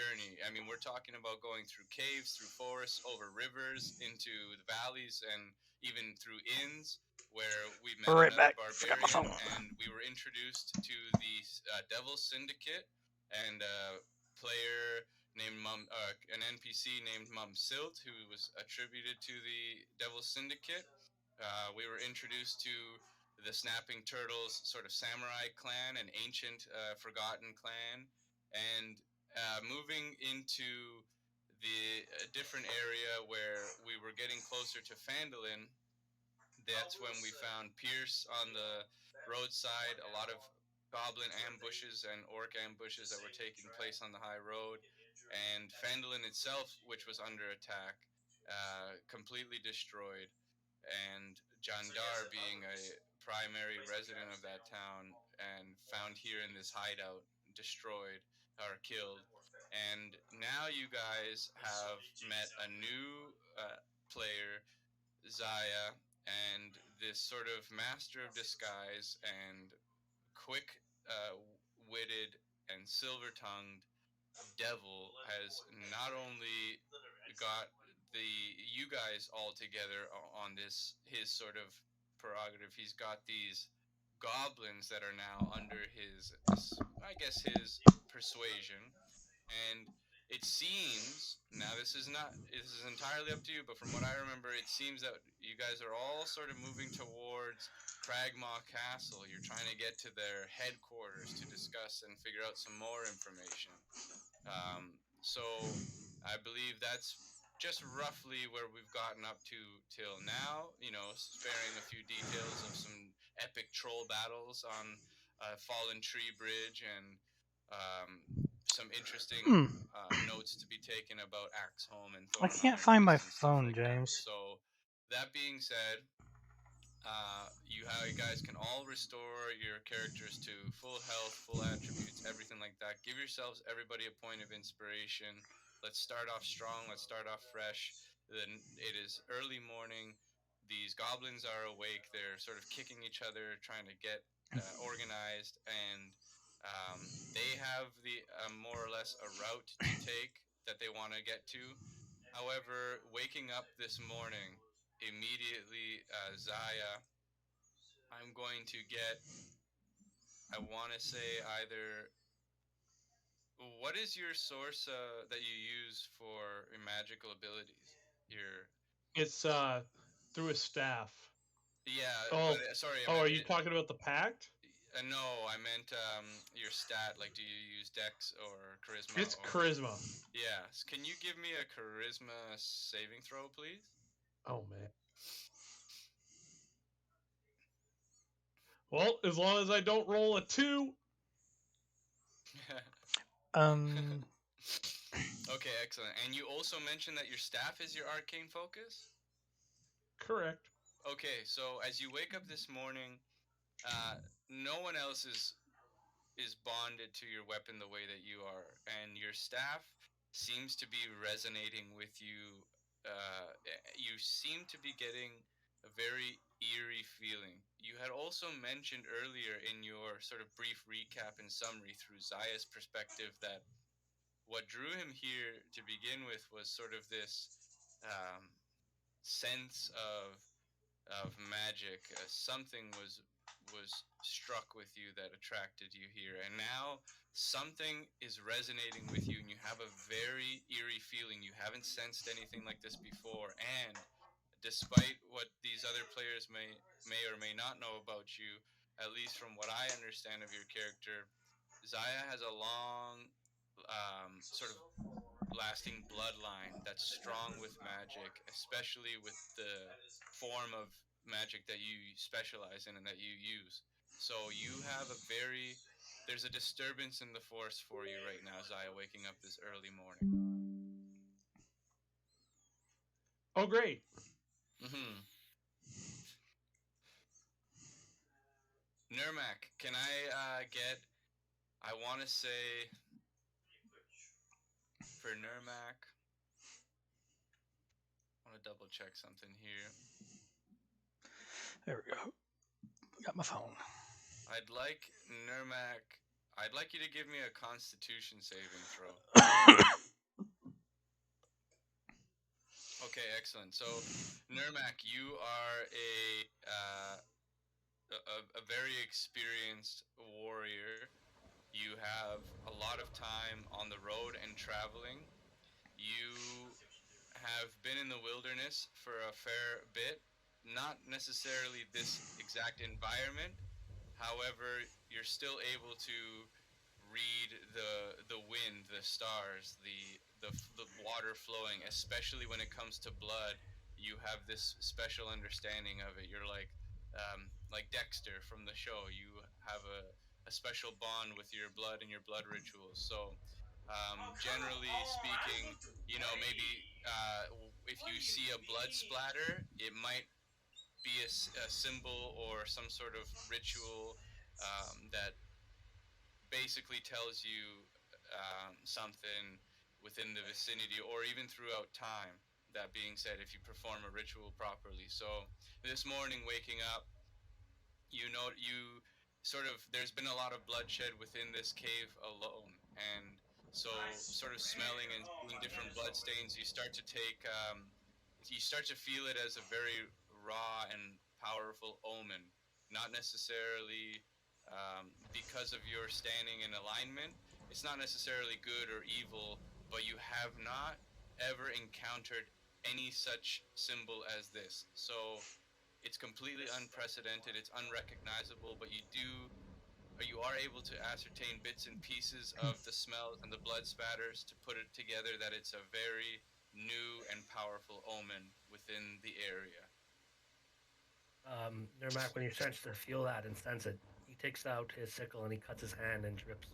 journey. I mean, we're talking about going through caves, through forests, over rivers, into the valleys, and even through inns where we met Right another back. Forgot my barbarian, phone. and we were introduced to the Devil Syndicate and a player named an NPC named Mum Silt, who was attributed to the Devil Syndicate. We were introduced to the Snapping Turtles sort of samurai clan, an ancient, forgotten clan, and moving into the different area where we were getting closer to Phandalin. That's when we found Pierce on the roadside, a lot of goblin ambushes and orc ambushes that were taking place on the high road, and Phandalin itself, which was under attack, completely destroyed, and Jandar being a primary resident of that town and found here in this hideout, destroyed or killed. And now you guys have met a new player, Zaya, and this sort of master of disguise and quick witted and silver tongued devil has not only got the you guys all together on this his sort of prerogative. He's got these goblins that are now under his, I guess, his persuasion, and it seems, now this is entirely up to you, but from what I remember, it seems that you guys are all sort of moving towards Cragmaw Castle. You're trying to get to their headquarters to discuss and figure out some more information. So I believe that's just roughly where we've gotten up to till now. You know, sparing a few details of some epic troll battles on a fallen tree bridge and some interesting notes to be taken about Axholm and I Thorn can't Iron find my Fist and stuff phone, like that. James. So that being said, you guys can all restore your characters to full health, full attributes, everything like that. Give yourselves, everybody, a point of inspiration. Let's start off strong. Let's start off fresh. Then it is early morning. These goblins are awake. They're sort of kicking each other, trying to get organized, and they have the more or less a route to take that they want to get to. However, waking up this morning, immediately, Zaya, I'm going to get, I want to say either, what is your source that you use for your magical abilities? Your, It's through a staff. yeah, Oh, but sorry, I oh, meant, are you talking about the pact? no, I meant your stat. Like, do you use Dex or Charisma It's or? charisma. Yes. Can you give me a Charisma saving throw, please? Oh man. Well, as long as I don't roll a 2. Um, Okay, excellent. And you also mentioned that your staff is your Arcane Focus? Correct. Okay, so as you wake up this morning, no one else is bonded to your weapon the way that you are, and your staff seems to be resonating with you. You seem to be getting a very eerie feeling. You had also mentioned earlier in your sort of brief recap and summary through Zaya's perspective that what drew him here to begin with was sort of this um, sense of magic. Something was struck with you that attracted you here, and now something is resonating with you, and you have a very eerie feeling. You haven't sensed anything like this before, and despite what these other players may or may not know about you, at least from what I understand of your character, Zaya has a long, sort of lasting bloodline that's strong with magic, especially with the form of magic that you specialize in and that you use. So you have a very, there's a disturbance in the force for you right now, Zaya, waking up this early morning. Oh, great. Mm-hmm. Nurmak, can I get, I want to say, for Nurmak, I want to double check something here. there we go. Got my phone. I'd like Nurmak, I'd like you to give me a Constitution saving throw. Okay, excellent. So, Nermac, you are a very experienced warrior. You have a lot of time on the road and traveling. You have been in the wilderness for a fair bit, not necessarily this exact environment. However, you're still able to read the wind, the stars, the water flowing, especially when it comes to blood. You have this special understanding of it. You're like Dexter from the show. You have a special bond with your blood and your blood rituals. So, generally speaking, maybe if you see a blood splatter, it might be a symbol or some sort of ritual that basically tells you something within the vicinity or even throughout time. That being said, if you perform a ritual properly. So this morning, waking up, you sort of there's been a lot of bloodshed within this cave alone, and so sort of smelling and seeing different blood stains, you start to feel it as a very raw and powerful omen, not necessarily because of your standing in alignment. It's not necessarily good or evil, but you have not ever encountered any such symbol as this. So it's completely unprecedented. It's unrecognizable, but you are able to ascertain bits and pieces of the smells and the blood spatters to put it together that it's a very new and powerful omen within the area. Nermac, when he starts to feel that and sense it, he takes out his sickle and he cuts his hand and drips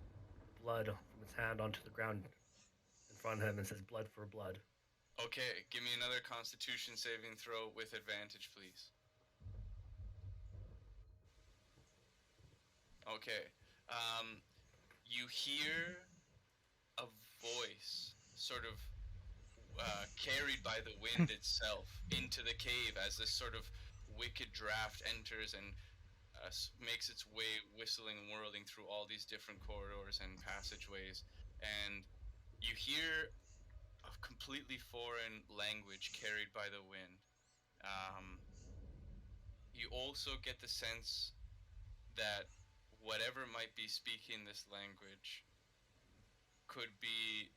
blood from his hand onto the ground in front of him and says, "Blood for blood." Okay, give me another Constitution saving throw with advantage, please. Okay. Um, you hear a voice sort of carried by the wind itself into the cave as this sort of wicked draft enters and makes its way whistling and whirling through all these different corridors and passageways. And you hear a completely foreign language carried by the wind. Um, you also get the sense that whatever might be speaking this language could be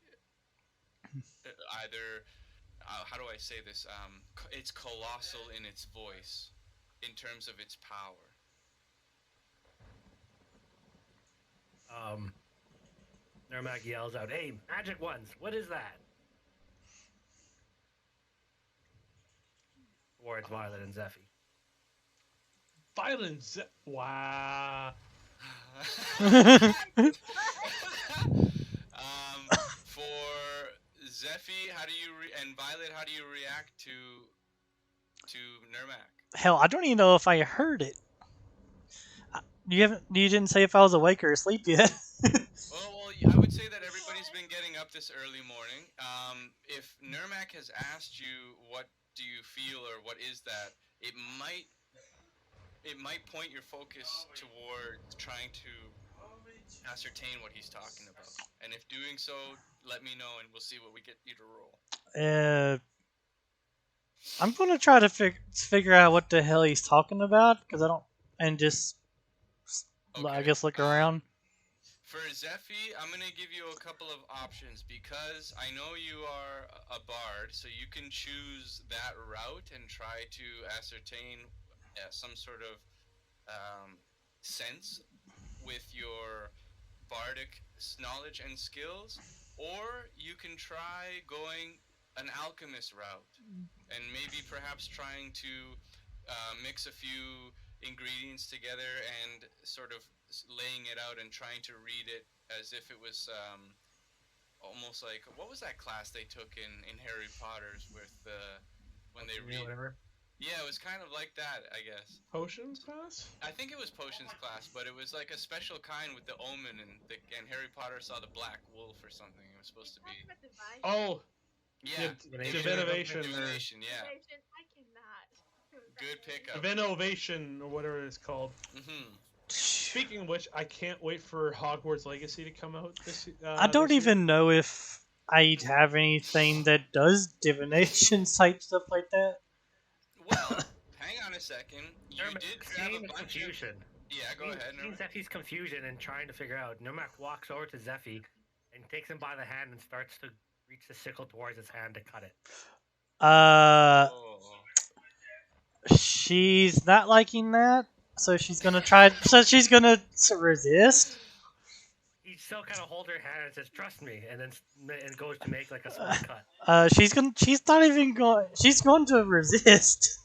either how do I say this? It's colossal in its voice, in terms of its power. Nermac yells out, "Hey, magic ones! What is that?" Or it's Violet and Zephy. Violence. Wow. For Zephy, how do you and Violet, how do you react to Nermac? Hell, I don't even know if I heard it. You didn't say if I was awake or asleep yet. Well, I would say that everybody's been getting up this early morning. If Nermac has asked you what do you feel or what is that, it might point your focus toward trying to ascertain what he's talking about. And if doing so, let me know and we'll see what we get you to roll. I'm gonna try to figure out what the hell he's talking about because I don't, and just Okay. I guess look around. For Zephy, I'm going to give you a couple of options because I know you are a bard, so you can choose that route and try to ascertain some sort of sense with your bardic knowledge and skills, or you can try going an alchemist route and maybe perhaps trying to mix a few ingredients together and sort of laying it out and trying to read it as if it was almost like what was that class they took in Harry Potter's with when they read? Whatever. Yeah, it was kind of like that, I guess. Potions class? I think it was potions class, but it was like a special kind with the omen and Harry Potter saw the black wolf or something. It was supposed to be. Oh, Yeah, divination. Divination, yeah. I cannot. Good pickup. Divinovation or whatever it's called. Mm-hmm. Speaking of which, I can't wait for Hogwarts Legacy to come out this. I don't this year. even know if I'd have anything that does divination type stuff like that. Well, hang on a second. You Nurmak, did grab seeing a the bunch confusion. of. Yeah, go ahead. Seeing Nerman. Zephy's confusion and trying to figure out, Nurmak walks over to Zephy and takes him by the hand and starts to reach the sickle towards his hand to cut it. Oh. She's not liking that, so she's gonna try. So she's gonna resist. He still kind of holds her hand and says, "Trust me," and then and goes to make like a small cut. She's not even going. She's going to resist.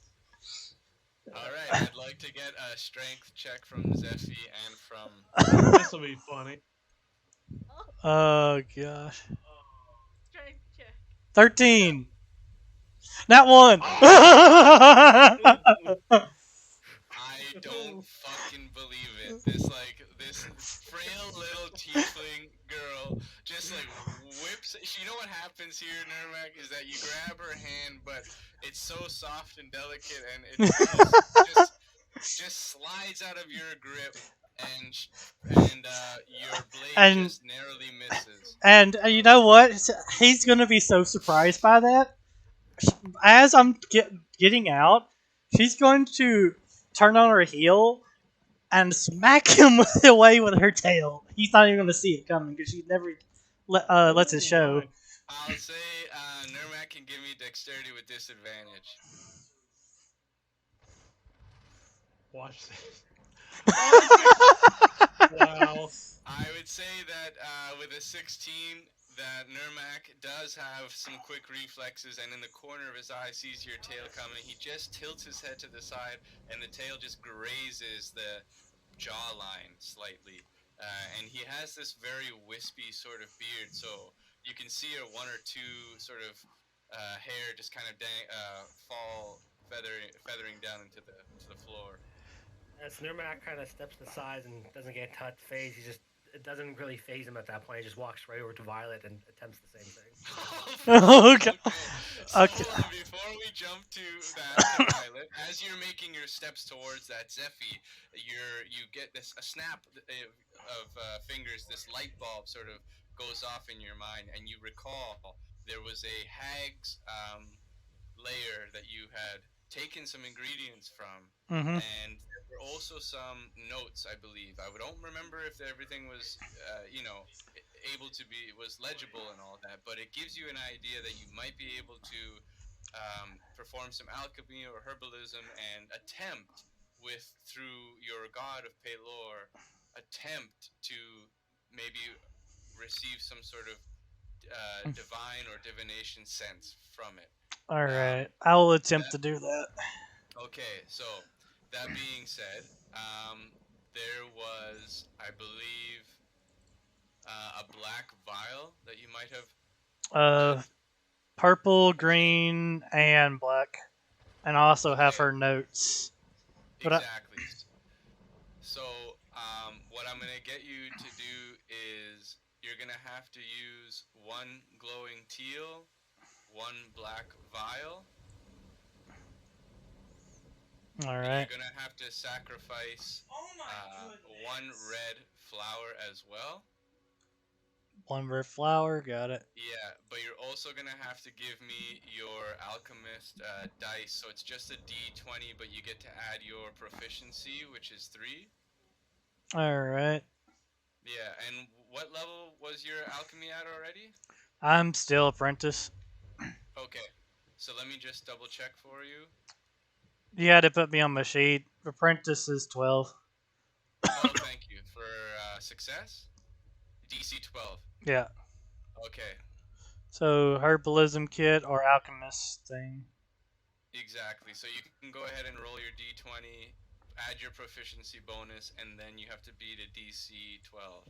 All right, I'd like to get a strength check from Zephy and from. This will be funny. Oh gosh. Strength check. 13. Not one. I don't fucking believe it. This frail little tiefling girl just like whips. You know what happens here, Nurmak, is that you grab her hand, but it's so soft and delicate, and it just slides out of your grip, and your blade And- just narrowly misses. And you know what? He's gonna be so surprised by that. As I'm getting out, she's going to turn on her heel and smack him away with her tail. He's not even gonna see it coming because she never lets it show. My. I'll say Nurmak can give me dexterity with disadvantage. Watch this. Wow. I would say that with a 16, that Nurmak does have some quick reflexes, and in the corner of his eye sees your tail coming. He just tilts his head to the side, and the tail just grazes the jawline slightly. And he has this very wispy sort of beard, so you can see one or two sort of hair just kind of fall feathering down into the floor. As Nurmak kind of steps aside and doesn't get phased, it doesn't really phase him at that point. He just walks right over to Violet and attempts the same thing. Oh, God. So, Okay. before we jump to that, to Violet, as you're making your steps towards that Zephy, you get a snap of fingers. This light bulb sort of goes off in your mind, and you recall there was a hag's layer that you had taken some ingredients from, Mm-hmm. and there were also some notes, I believe. I don't remember if everything was, was legible and all that, but it gives you an idea that you might be able to perform some alchemy or herbalism and attempt through your god of Pelor, attempt to maybe receive some sort of divine or divination sense from it. All right. I will attempt to do that. Okay, so that being said, there was, I believe, a black vial that you might have. Purple, green, and black, and I also have Okay. her notes. But Exactly. So, what I'm gonna get you to do is you're gonna have to use one glowing teal, one black vial. All And right. you're gonna have to sacrifice one red flower as well. One red flower. Got it. Yeah, but you're also gonna have to give me your alchemist dice. So it's just a D20, but you get to add your proficiency, which is 3. All right. Yeah, and what level was your alchemy at already? I'm still apprentice. Okay, so let me just double check for you. You had to put me on my sheet. Apprentice is 12. Oh, thank you for success. DC 12. Yeah. Okay, So herbalism kit or alchemist thing. exactly. So you can go ahead and roll your D20, add your proficiency bonus, and then you have to beat a DC 12.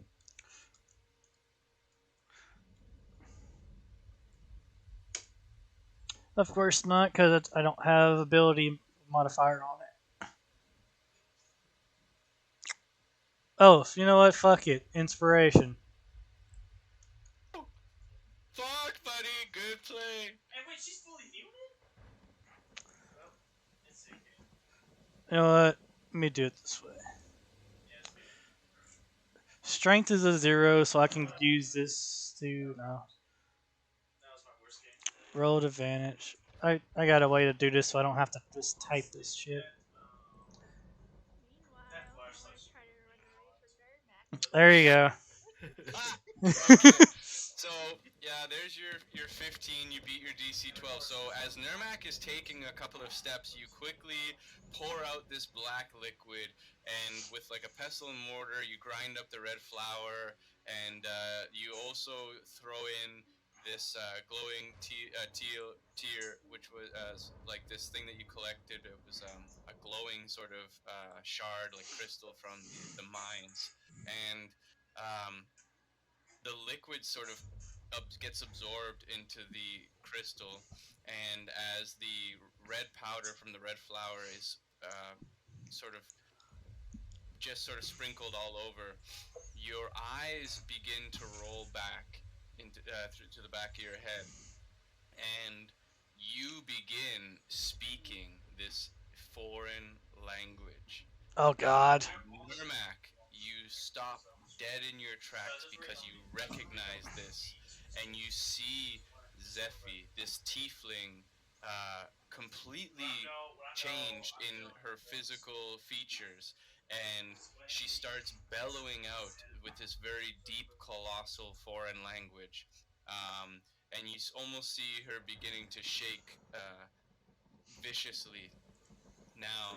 Of course not, because I don't have ability modifier on it. Oh, you know what? Fuck it. Inspiration. Fuck, buddy, good play. Hey, wait, she's fully healed? You know what? Let me do it this way. Strength is a 0, so I can use this to no. Roll at advantage. I got a way to do this so I don't have to just type this shit. Meanwhile, I'm gonna try to run away from Nermac. There you go. Ah, okay. So yeah, there's your 15. You beat your DC 12. So as Nermac is taking a couple of steps, you quickly pour out this black liquid, and with like a pestle and mortar, you grind up the red flour, and you also throw in this glowing tear, which was like this thing that you collected. It was a glowing sort of shard, like crystal from the mines, and um, the liquid sort of gets absorbed into the crystal, and as the red powder from the red flour is sort of sort of sprinkled all over, your eyes begin to roll back into to the back of your head, and you begin speaking this foreign language. Oh God. Mermac, you stop dead in your tracks because you recognize this, and you see Zephy, this tiefling, completely changed in her physical features, and she starts bellowing out with this very deep, colossal foreign language. And you almost see her beginning to shake viciously. Now,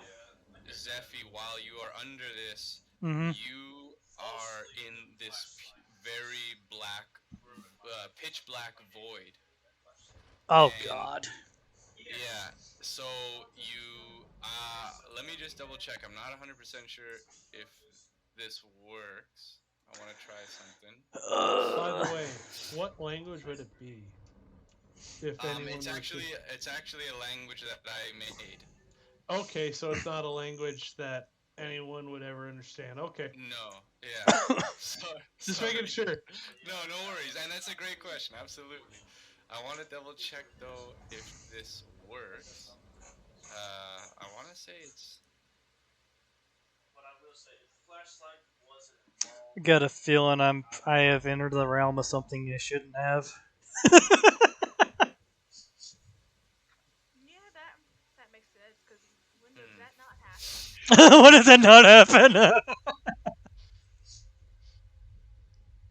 Zephy, while you are under this, Hmm. you are in this very black, pitch black void, Oh and God. yeah. So you, let me just double check. I'm not 100% sure if this works. I want to try something. By the Ugh. way, what language would it be? If anyone It's were to. actually a language that I made. Okay, so it's not a language that anyone would ever understand. Okay, No, yeah. So, just making sorry. sure. No, no worries. And that's a great question. Absolutely. I want to double check though if this works. I want to say it's. Got a feeling I have entered the realm of something you shouldn't have. Yeah, that makes sense. Because when does Hmm. that not happen? What did that not happen?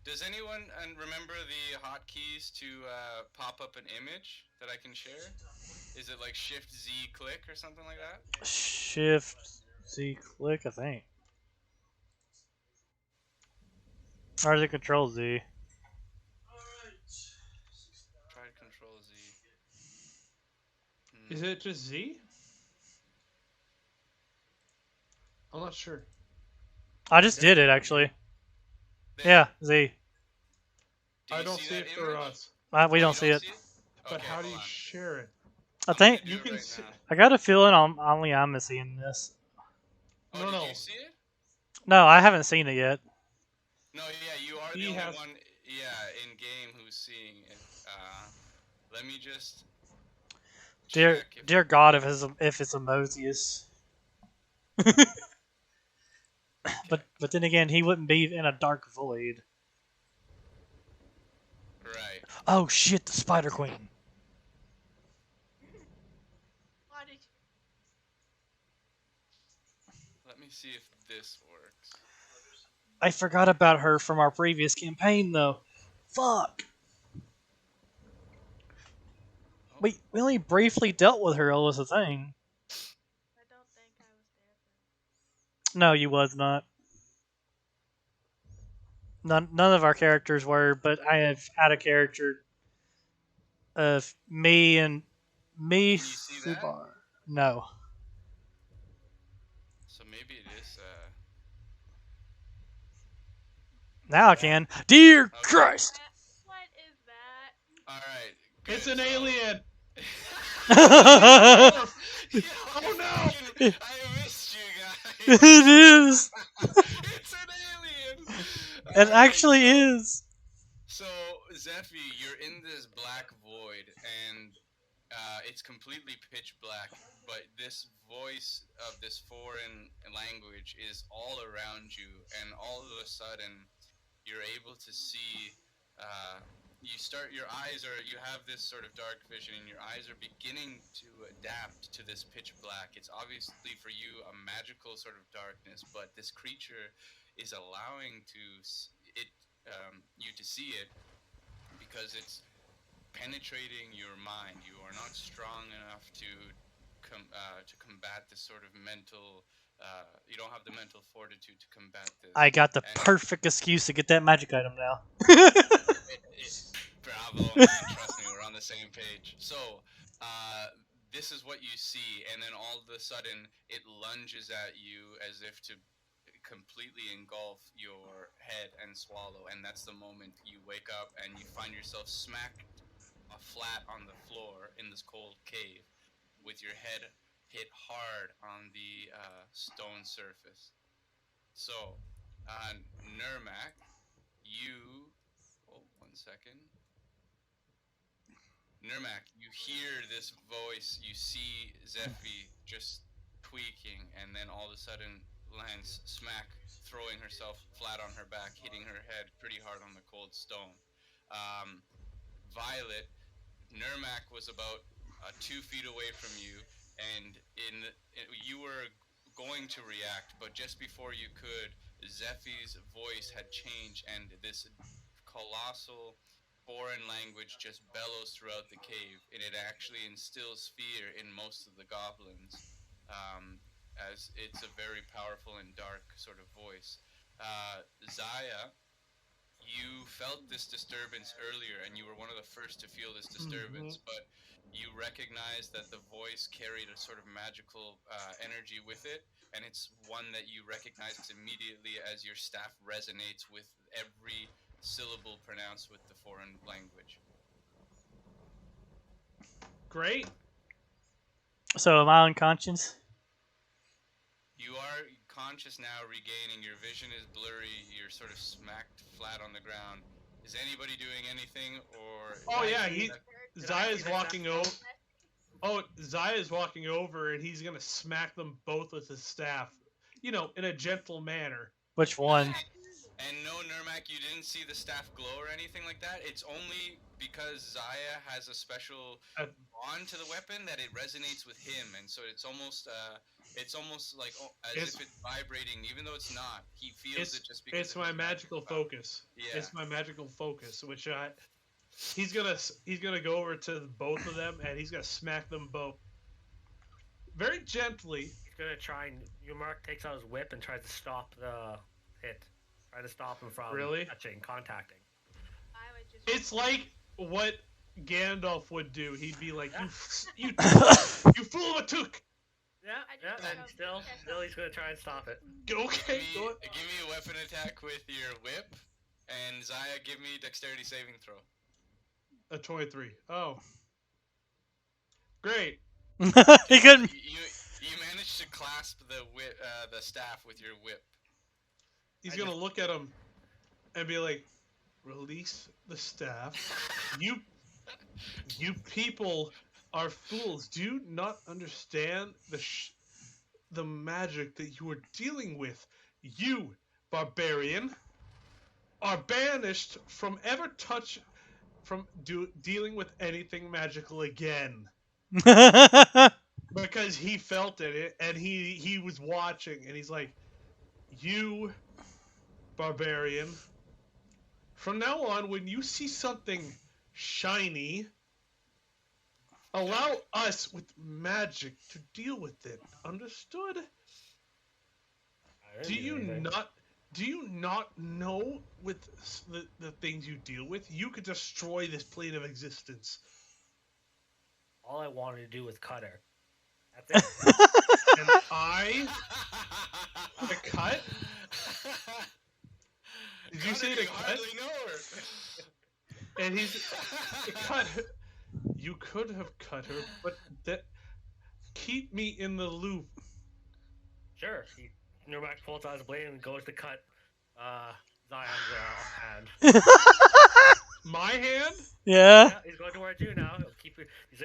Does anyone remember the hotkeys to pop up an image that I can share? Is it like Shift Z click or something like that? Shift Z click, I think. Or is it Control Z? Try Control Z. Is Hmm. it just Z? I'm not sure. I just did it actually. There. Yeah, Z. Do I you don't see see that it for image? us. We Oh, don't you see don't it. see it? But Okay, how do hold you on. share it? I I'm gonna think do You it can right see. now. I got a feeling only I'm seeing this. Oh, No, did no. you see it? No, I haven't seen it yet. No, yeah, you are the He only has. one, yeah, in game who's seeing it. Let me just Dear, check if. dear God, if it's a Moses. Okay, But then again, he wouldn't be in a dark void. right. Oh shit, the Spider Queen. Why did you? Let me see if this works. I forgot about her from our previous campaign though. Fuck. Oh, We only briefly dealt with her. Was the thing. I don't think I was there No, you was not. None of our characters were, but I have had a character of me and me can you see that? Subar. No. So maybe it is. Now I can. Dear Okay. Christ. What is that? All right. Good. It's an so... alien. oh Oh no! I missed you It guys. is. It's an alien. It All right, actually so is. So, Zephy, you're in this black void, and it's completely pitch black, but this voice of this foreign language is all around you, and all of a sudden, you're able to see. You have this sort of dark vision, and your eyes are beginning to adapt to this pitch black. It's obviously for you a magical sort of darkness, but this creature is allowing you to see it because it's penetrating your mind. You are not strong enough to combat this sort of mental. You don't have the mental fortitude to combat this. I got the And perfect excuse to get that magic item now. Bravo, man. Trust me, we're on the same page. So, this is what you see, and then all of a sudden, it lunges at you as if to completely engulf your head and swallow. And that's the moment you wake up and you find yourself smacked flat on the floor in this cold cave, with your head hit hard on the stone surface. So, Nurmak, you. Oh, 1 second. Nurmak, you hear this voice, you see Zephi just tweaking, and then all of a sudden lands smack, throwing herself flat on her back, hitting her head pretty hard on the cold stone. Violet, Nurmak was about 2 feet away from you, and you were going to react, but just before you could, Zephy's voice had changed, and this colossal foreign language just bellows throughout the cave, and it actually instills fear in most of the goblins, as it's a very powerful and dark sort of voice. Zaya, you felt this disturbance earlier, and you were one of the first to feel this disturbance, but you recognized that the voice carried a sort of magical energy with it, and it's one that you recognize immediately as your staff resonates with every syllable pronounced with the foreign language. Great. So am I unconscious? You are conscious now, regaining. Your vision is blurry. You're sort of smacked flat on the ground. Is anybody doing anything, or? Oh yeah, Did Zaya's I walking see over. that? Oh, Zaya's walking over, and he's gonna smack them both with his staff. You know, in a gentle manner. Which one? And no, Nurmak, you didn't see the staff glow or anything like that. It's only because Zaya has a special Uh, bond to the weapon that it resonates with him, and so it's almost like as It's- if it's vibrating, even though it's not. He feels it just because It's of my his magical power. focus. Yeah. It's my magical focus, which he's gonna go over to both of them, and he's gonna smack them both very gently. He's gonna try and Mark takes out his whip and tries to stop the hit, trying to stop him from Really? contacting. I would just. It's like what Gandalf would do. He'd be like, Yeah. you fool of a took. Yeah, I just yeah, don't and know. still he's gonna try and stop it. Okay, go on. Give me a weapon attack with your whip, and Zaya, give me dexterity saving throw. A 23. Oh, great. He couldn't. You managed to clasp the staff with your whip. He's I gonna just- look at him and be like, "Release the staff. You people are fools. Do you not understand the magic that you are dealing with? You, barbarian, are banished from ever dealing with anything magical again." Because he felt it, and he was watching, and he's like, "You, barbarian, from now on, when you see something shiny, allow us with magic to deal with it. Understood? I didn't Do you anything. not know with the things you deal with, you could destroy this plane of existence?" All I wanted to do was cut her. That's it. And I, the cut? Did you say the cut? hardly know her. And he's the cut. You could have cut her, but that keep me in the loop. Sure. Nurmak pulls out his blade and goes to cut Zion's hand. My hand? Yeah. Yeah, he's going towards you now. He'll keep it. He's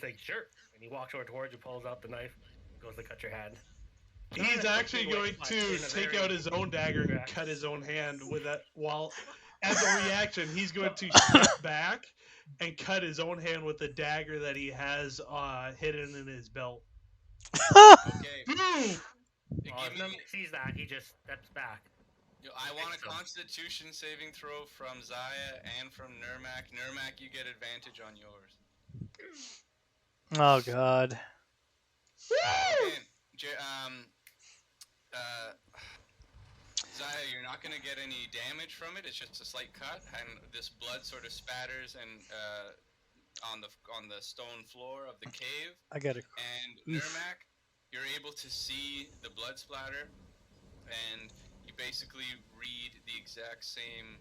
like, sure. And he walks over towards you, pulls out the knife, goes to cut your hand. He's actually Wait, going what, to in a take very out his own dagger and direct- cut his own hand with that. While, as a reaction, he's going to step back and cut his own hand with the dagger that he has hidden in his belt. Okay. Boom! Well, Give if me. Nurmak sees that, he just steps back. I want a Excellent. Constitution saving throw from Zaya and from Nurmak. Nurmak, you get advantage on yours. Oh god. Okay. Uh, Zaya, you're not gonna get any damage from it. It's just a slight cut, and this blood sort of spatters and on the stone floor of the cave. I got it. And Oof. Nurmak, you're able to see the blood splatter, and you basically read the exact same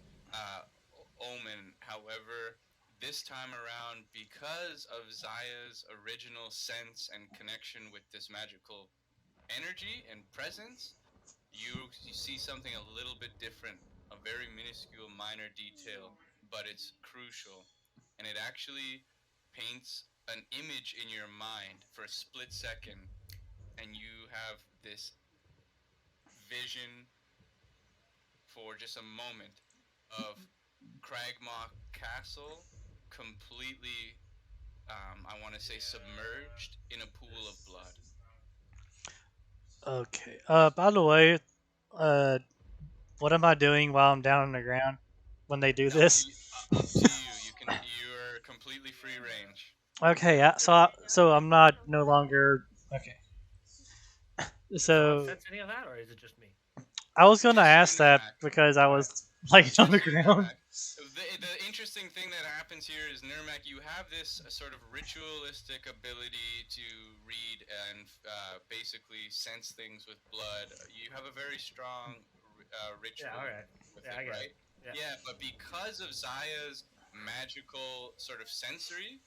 omen. However, this time around, because of Zaya's original sense and connection with this magical energy and presence, you see something a little bit different, a very minuscule minor detail, but it's crucial. And it actually paints an image in your mind for a split second, and you have this vision for just a moment of Cragmaw Castle completely, I want to say, submerged in a pool of blood. Okay. By the way, what am I doing while I'm down on the ground when they do this? Up to you. You're completely free range. Okay. So I'm not no longer okay. So Sense any of that, or is it just me? I was gonna Just you, ask that Nurmak. because I was laying on the Just you, ground. Nurmak. The interesting thing that happens here is, Nurmak, you have this sort of ritualistic ability to read and basically sense things with blood. You have a very strong ritual Yeah, all right. with Yeah, I it, get right? it. Yeah. Yeah, but because of Zaya's magical sort of sensory,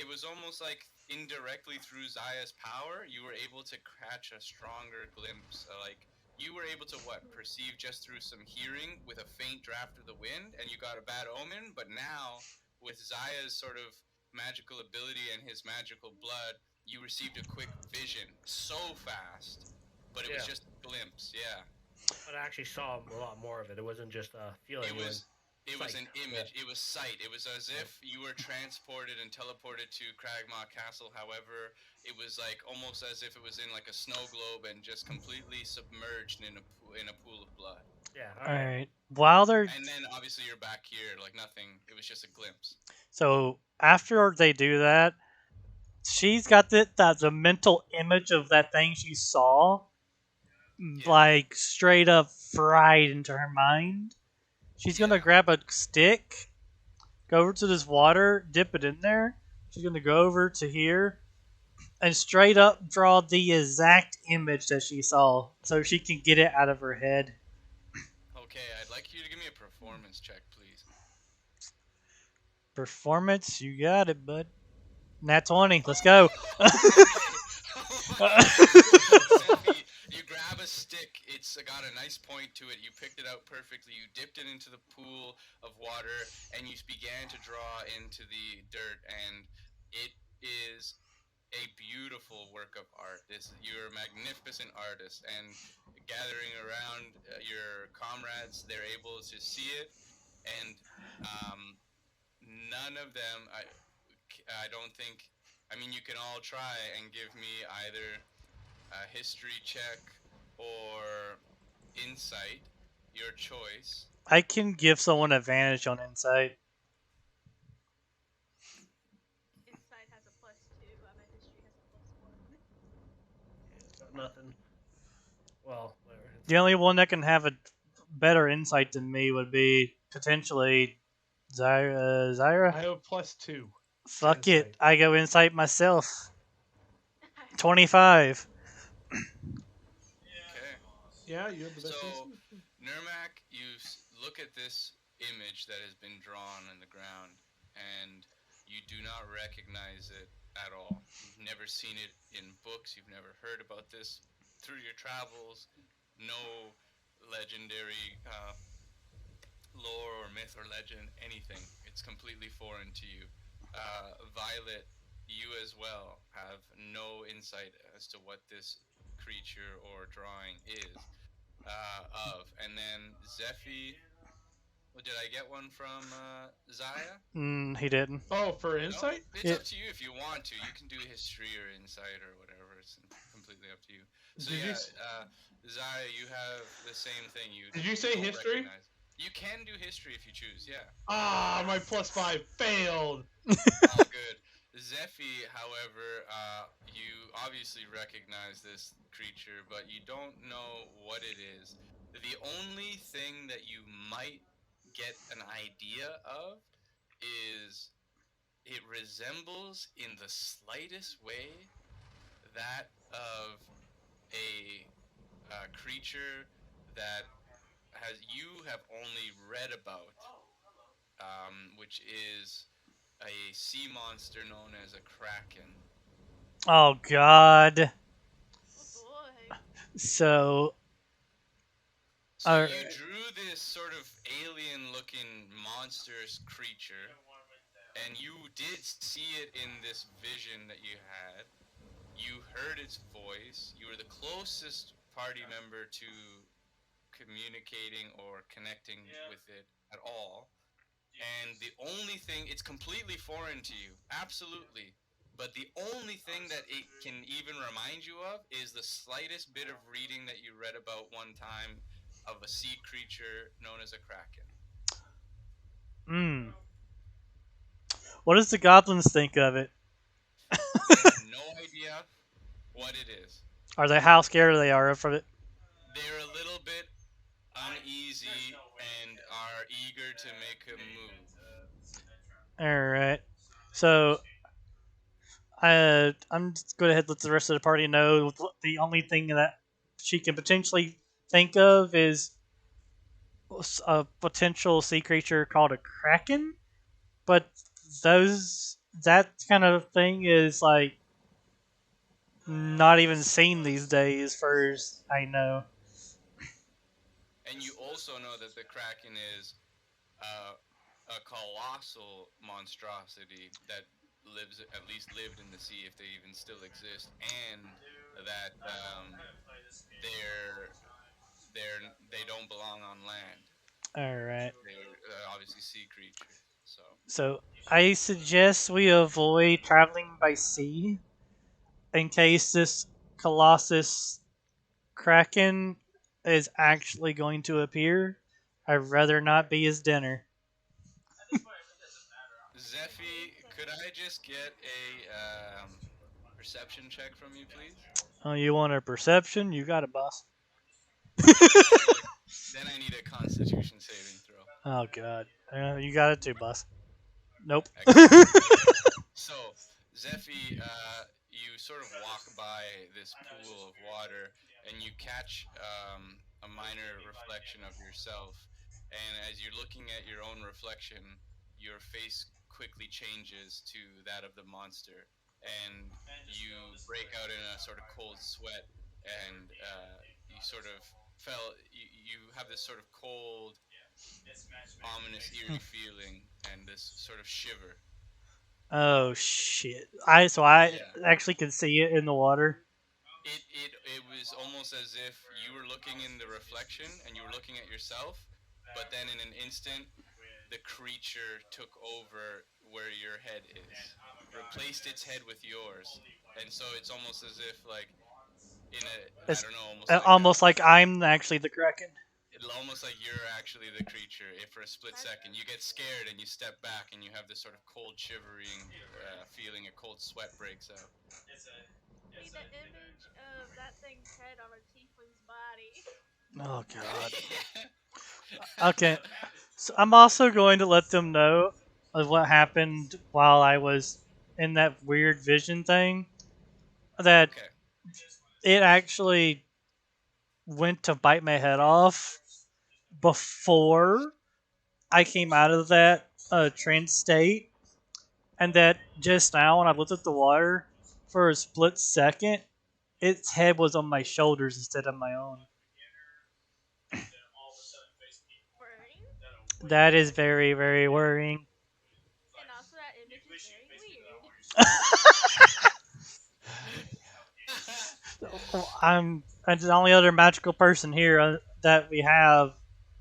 it was almost like indirectly through Zaya's power, you were able to catch a stronger glimpse. Like, you were able to perceive just through some hearing with a faint draft of the wind, and you got a bad omen. But now, with Zaya's sort of magical ability and his magical blood, you received a quick vision so fast, but it was Yeah. just a glimpse. Yeah, But I actually saw a lot more of it. It wasn't just a feeling. it was. It was sight. an image. It was sight. It was as if you were transported and teleported to Cragmaw Castle. However, it was like almost as if it was in like a snow globe and just completely submerged in a pool of blood. Yeah. All right. While they're And then obviously you're back here, like nothing. It was just a glimpse. so after they do that, she's got the mental image of that thing she saw, like straight up fried into her mind. She's gonna grab a stick, go over to this water, dip it in there. She's gonna go over to here and straight up draw the exact image that she saw, so she can get it out of her head. Okay, I'd like you to give me a performance check, please. Performance, you got it, bud. Nat 20, let's go. Selfie, you grab a stick, it's got a nice point to it, you picked it out perfectly, you dipped it into the pool of water, and you began to draw into the dirt, and it is a beautiful work of art. You're a magnificent artist, and gathering around your comrades, they're able to see it, and none of them, I don't think, I mean, you can all try and give me either a history check or insight, your choice. I can give someone advantage on insight. Insight has a +2. My history has a +1. Got nothing. Well, whatever. The only one that can have a better insight than me would be potentially Zyra. I have a +2. Fuck it, insight. I go insight myself. 25. Okay. Yeah, you have the best. So, insight. Nurmak, you look at this image that has been drawn in the ground, and you do not recognize it at all. You've never seen it in books, you've never heard about this through your travels. No legendary lore or myth or legend, anything. It's completely foreign to you. Violet, you as well have no insight as to what this creature or drawing is of. And then Zephy, well, did I get one from Zaya? He didn't. Oh, for No, insight? it's It, up to you if you want to. You can do history or insight or whatever. It's completely up to you. So Did you yeah, s- Zaya, you have the same thing. did you You say don't history? recognize. You can do history if you choose. Yeah, Ah, my +5 failed. all good. Zephy, however, you obviously recognize this creature, but you don't know what it is. The only thing that you might get an idea of is it resembles in the slightest way that of a creature that has you have only read about, which is a sea monster known as a kraken. oh God. Oh boy. So, So uh, you drew this sort of alien-looking monstrous creature, and you did see it in this vision that you had. You heard its voice. You were the closest party member to communicating or connecting with it at all. And the only thing, it's completely foreign to you, absolutely. But the only thing that it can even remind you of is the slightest bit of reading that you read about one time of a sea creature known as a kraken. hmm. What does the goblins think of it? They have no idea what it is. Are they how scared they are of it? They're a little bit uneasy and are eager to make a move. All right. So, I'm just go ahead and let the rest of the party know the only thing that she can potentially think of is a potential sea creature called a kraken, but that kind of thing is like not even seen these days. First, I know. And you also know that the kraken is uh, a colossal monstrosity that lives, at least lived in the sea, if they even still exist, and that they're they don't belong on land. All right. They're obviously sea creatures. So So I suggest we avoid traveling by sea in case this Colossus Kraken is actually going to appear. I'd rather not be his dinner. Very Zephy, could fair. I just get a perception check from you, please? Oh, you want a perception? You got it, boss. And then I need a Constitution saving throw. Oh God, you got it too, boss. Nope. Excellent. So, Zephy, you sort of walk by this pool of water and you catch a minor reflection of yourself. And as you're looking at your own reflection, your face quickly changes to that of the monster. And you break out in a sort of cold sweat. And you sort of you have this sort of cold, ominous, eerie feeling and this sort of shiver. Oh shit! I Yeah. actually could see it in the water. It was almost as if you were looking in the reflection and you were looking at yourself, but then in an instant, the creature took over where your head is, replaced its head with yours, and so it's almost as if like in a I It's don't know, almost like almost like I'm actually the Kraken. almost like you're actually the creature. If for a split That second you get scared and you step back and you have this sort of cold shivering feeling, a cold sweat breaks out. see the image of that thing's head on a tiefling's body. Oh God. Okay, so I'm also going to let them know of what happened while I was in that weird vision thing. That Okay. it actually went to bite my head off before I came out of that trance state, and that just now when I looked at the water for a split second, its head was on my shoulders instead of my own. Burning? That is very, very worrying. And also that image is very weird. And the only other magical person here that we have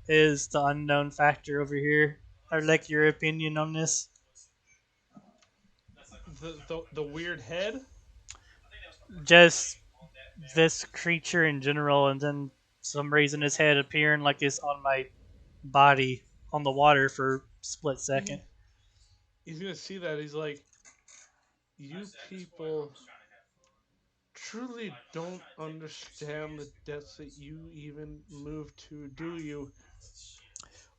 is the unknown factor over here. I'd like your opinion on this. The weird head. Just this creature in general, and then some reason his head appearing like it's on my body on the water for a split second. He, he's gonna see that. He's like, you people truly don't understand the depths that you even move to, do you?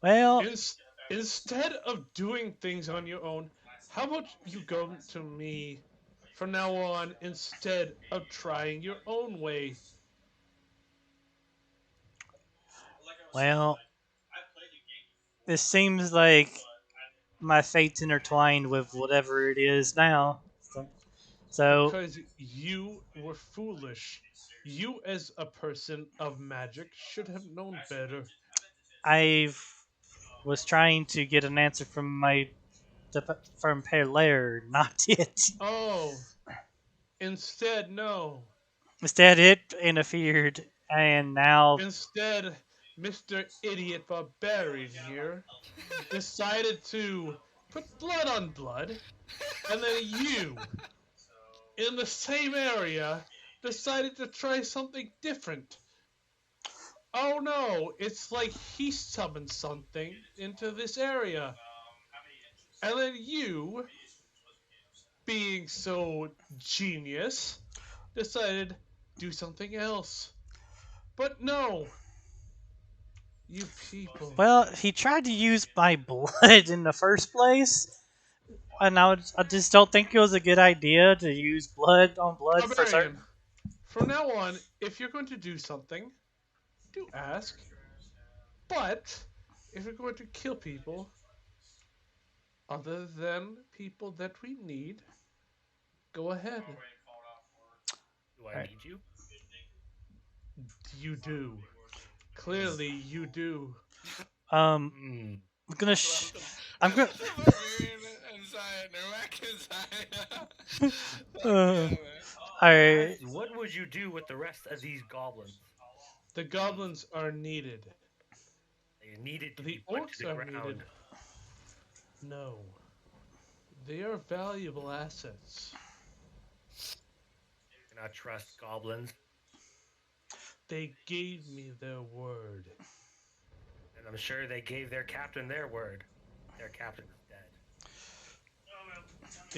Well, In, Instead of doing things on your own, how about you go to me from now on instead of trying your own way? well, it seems like my fate's intertwined with whatever it is now. So Because you were foolish. You, as a person of magic, should have known better. I was trying to get an answer from from Pelair, not it. Oh, instead, no. Instead, it interfered, and now Instead, Mr. Idiot Barbarian here decided to put blood on blood, and then you, in the same area, decided to try something different. Oh no, it's like he summoned something into this area. And then you, being so genius, decided do something else. But no, you people. well, he tried to use my blood in the first place, and I just don't think it was a good idea to use blood on blood for certain. Barbarian, from now on, if you're going to do something, do ask. But if you're going to kill people, other than people that we need, go ahead. Do I Alright. need you? You do. Clearly, you do. Um, Hmm. I'm gonna. I'm gonna. Uh, Alright. What would you do with the rest of these goblins? The goblins are needed. They needed to The be put to orcs the are ground. needed. No. They are valuable assets. You cannot trust goblins, They gave me their word. and I'm sure they gave their captain their word. Their captain is dead.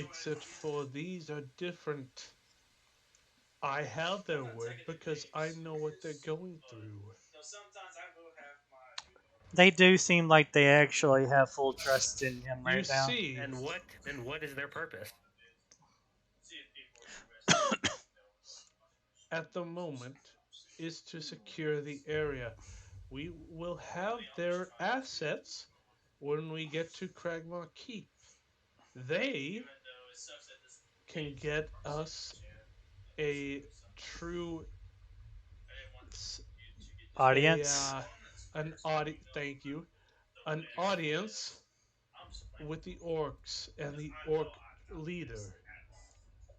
Except for these are different. I have their word because I know what they're going through. They do seem like they actually have full trust in him You right now. see, And what is their purpose? at the moment, is to secure the area. We will have their assets when we get to Kragmaw Keep. They can get us a true Audience. an thank you, an audience with the orcs and the orc leader.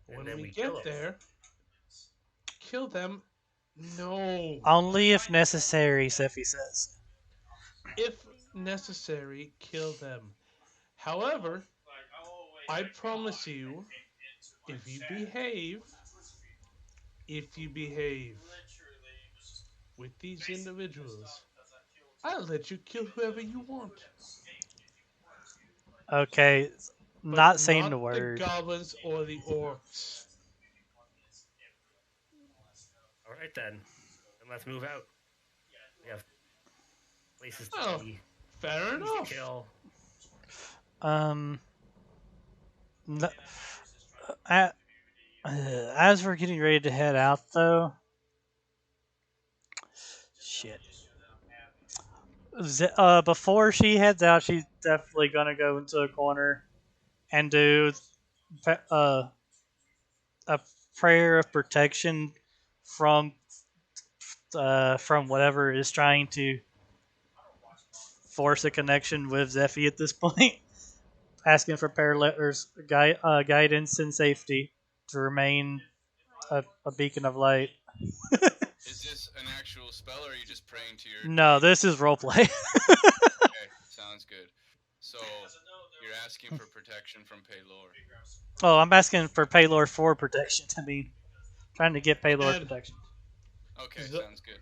And When then we kill get 'em. there, kill them. No, Only if necessary, Seffi says. if necessary, kill them. However, I promise you, if you behave, if you behave with these individuals, I'll let you kill whoever you want. Okay, But not saying the not the word. goblins or the orcs. All right then let's move out. We have places to Oh, be, fair things to enough. kill. Um, no, uh, as we're getting ready to head out, though, shit. Before she heads out, she's definitely gonna go into a corner and do uh, a prayer of protection from from whatever is trying to force a connection with Zephy at this point, asking for guidance and safety to remain a beacon of light. Is this an actual spell, or are you just praying to your? No, deity? this is roleplay. Okay, sounds good. So you're asking for protection from Paylor. Oh, I'm asking for Paylor for protection. I mean, trying to get Paylor And protection. Okay, Z- sounds good.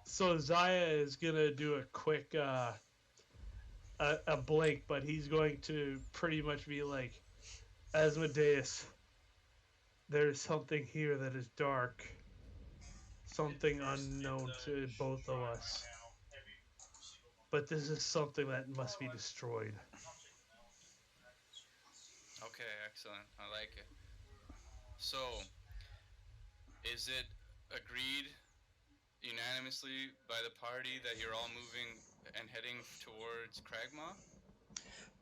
so Zaya is gonna do a quick a blink, but he's going to pretty much be like, Asmodeus, there's something here that is dark, something unknown to both of us. But this is something that must be destroyed. Okay, excellent. I like it. So, is it agreed unanimously by the party that you're all moving and heading towards Cragmaw?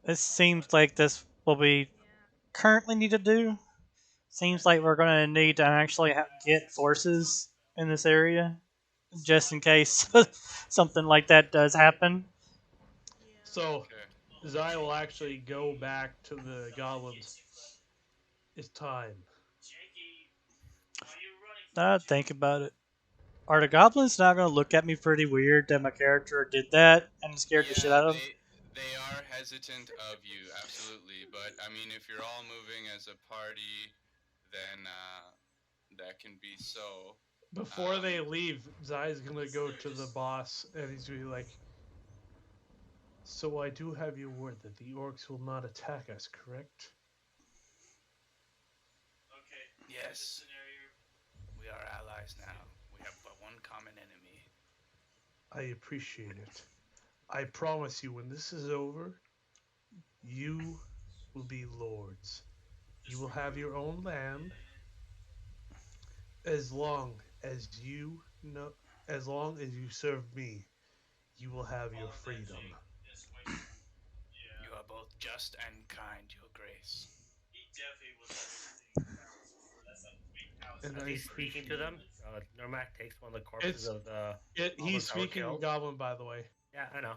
It seems like this what we Yeah. currently need to do. Seems like we're going to need to actually get forces in this area, just in case something like that does happen. Yeah. So Okay. Zaya will actually go back to the goblins. It's time. Think about it. Are the goblins not going to look at me pretty weird that my character did that and scared the shit Yeah, out of them? they are hesitant of you, absolutely. But I mean, if you're all moving as a party, then that can be so. Before they Um, leave, Zaya's gonna go to the boss and he's gonna be like, so I do have your word that the orcs will not attack us, correct? yes, we are allies now. We have but one common enemy. I appreciate it. I promise you, when this is over, you will be lords. You will have your own land as long as you know, as long as you serve me, you will have your freedom. You are both just and kind, Your Grace. And As I he's speaking to appreciate them, Normac takes one of the corpses of the He's goblins that were speaking killed. goblin, by the way. Yeah, I know.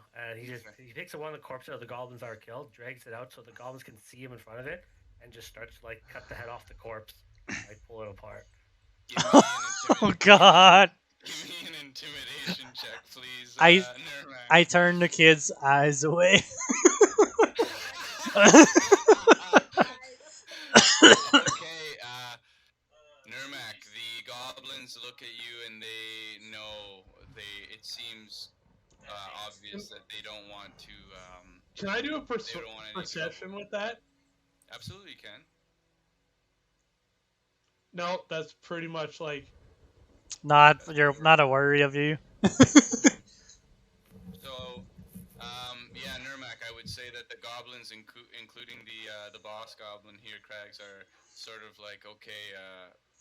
He takes one of the corpses of the goblins that are killed, drags it out so the goblins can see him in front of it, and just starts to like cut the head off the corpse, like pull it apart. Give me an Oh God! Give me an intimidation check, please, I Nurmak. I turned the kid's eyes away. Okay, Nurmak, the goblins look at you and they know it seems obvious that they don't want to. Can I do a They don't want any perception trouble. with that? Absolutely, you can. No, that's pretty much like You're not a worry of you. So, yeah, Nurmak, I would say that the goblins, including the boss goblin here, Crags, are sort of like, okay,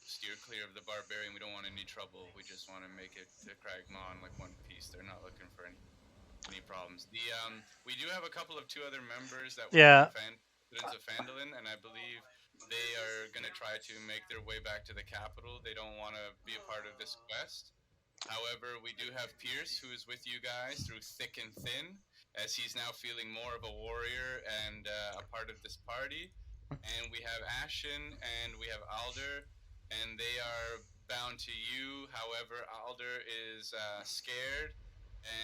steer clear of the barbarian. We don't want any trouble. We just want to make it to Cragmaw in like one piece. They're not looking for any problems. We do have a couple of two other members that were Yeah. from Students of Phandalin, and I believe they are gonna try to make their way back to the capital. They don't want to be a part of this quest. However, we do have Pierce, who is with you guys through thick and thin, as he's now feeling more of a warrior and a part of this party. And we have Ashen and we have Alder, and they are bound to you. However, Alder is scared,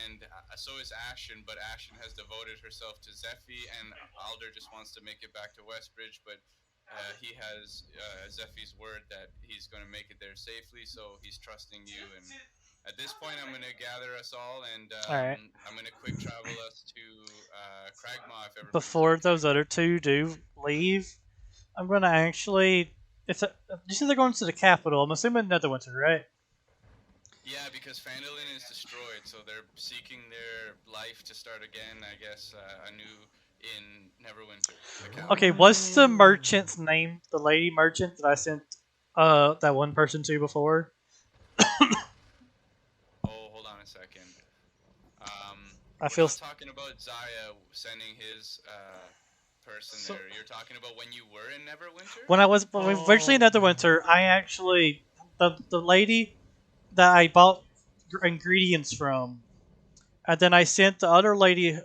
and so is Ashen, but Ashen has devoted herself to Zephy, and Alder just wants to make it back to Westbridge, but he has Zephy's word that he's going to make it there safely, so he's trusting you. And at this point, I'm going to gather us all, and All right. I'm going to quick travel us to Cragmaw if everybody's Before okay. those other two do leave, I'm gonna actually. You said they're going to the capital. I'm assuming Netherwinter, right? Yeah, because Phandalin is destroyed, so they're seeking their life to start again, I guess, anew in Neverwinter, the capital. Okay, what's the merchant's name? The lady merchant that I sent that one person to before? Oh, hold on a second. I We're feel not talking about Zaya sending his person there. You're talking about when you were in Neverwinter? when we were originally in Netherwinter, I actually the lady that I bought ingredients from, and then I sent the other lady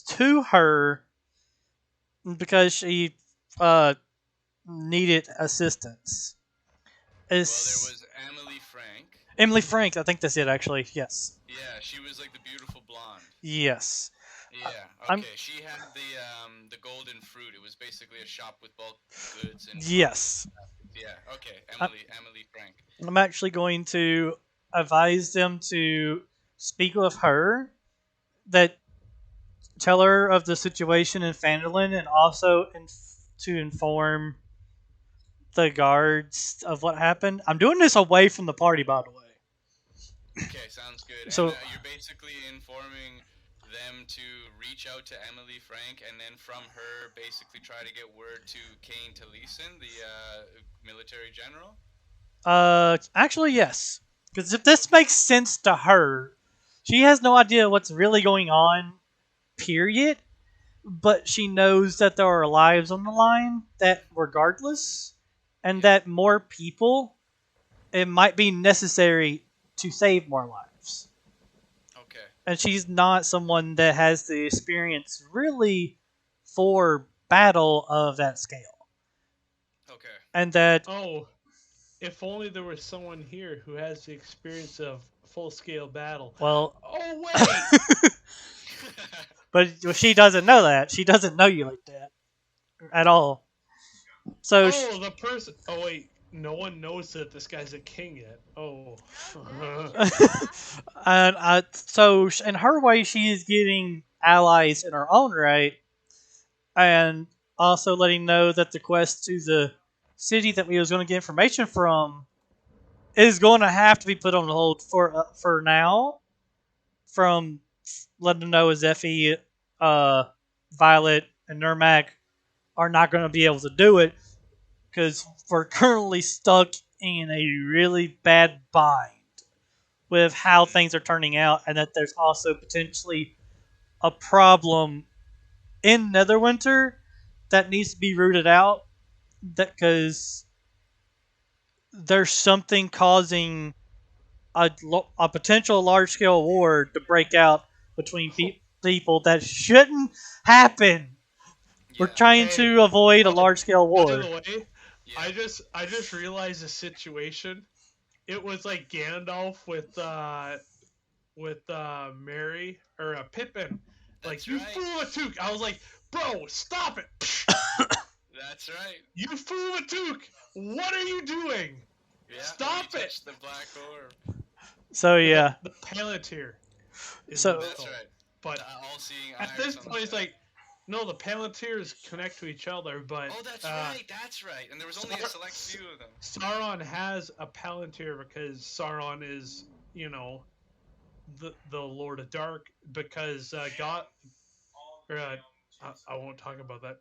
to her because she needed assistance. Well, there was Emily Emily Frank, I think that's it actually. Yes. Yeah, she was like the beautiful blonde. Yes. Yeah. I'm Okay. She had the golden fruit. It was basically a shop with bulk goods and boxes. yes. Yeah. Okay. I, Emily Frank. I'm actually going to advise them to speak with her, that tell her of the situation in Fandolin, and also to inform the guards of what happened. I'm doing this away from the party, by the way. Okay, sounds good. And So, you're basically informing them to reach out to Emily Frank, and then from her, basically try to get word to Kane Taliesin, the military general. actually, yes. Because if this makes sense to her, she has no idea what's really going on, period. But she knows that there are lives on the line, that regardless, and Yeah. that more people, it might be necessary to save more lives. Okay. And she's not someone that has the experience really for battle of that scale. Okay. And that, Oh, if only there was someone here who has the experience of full-scale battle. well, Oh wait, but she doesn't know that. She doesn't know you like that at all. So, oh the person. Oh wait, no one knows that this guy's a king yet. Oh, Oh, that's true. and so in her way, she is getting allies in her own right, and also letting know that the quest to the city that we was going to get information from is going to have to be put on hold for now. From letting them know as Effie, uh, Violet, and Nermac are not going to be able to do it because we're currently stuck in a really bad bind with how things are turning out, and that there's also potentially a problem in Netherwinter that needs to be rooted out. That because there's something causing a potential large scale war to break out between people that shouldn't happen. We're Yeah. trying hey. to avoid a Oh, large scale by war. the way, Yeah. I just realized the situation. It was like Gandalf with Mary or Pippin. Like That's you right. fool a took. I was like, bro, stop it. That's right. You fool a took. What are you doing? Yeah. Stop when you it. touch the black orb. So yeah, The Palantir is So- what it's That's called. right. But The all-seeing at eye or this something point, it's that. like, no, the Palantirs connect to each other, but Oh, that's right. That's right. And there was only a select few of them. Sauron has a Palantir because Sauron is, the Lord of Dark. Because God, I won't talk about that.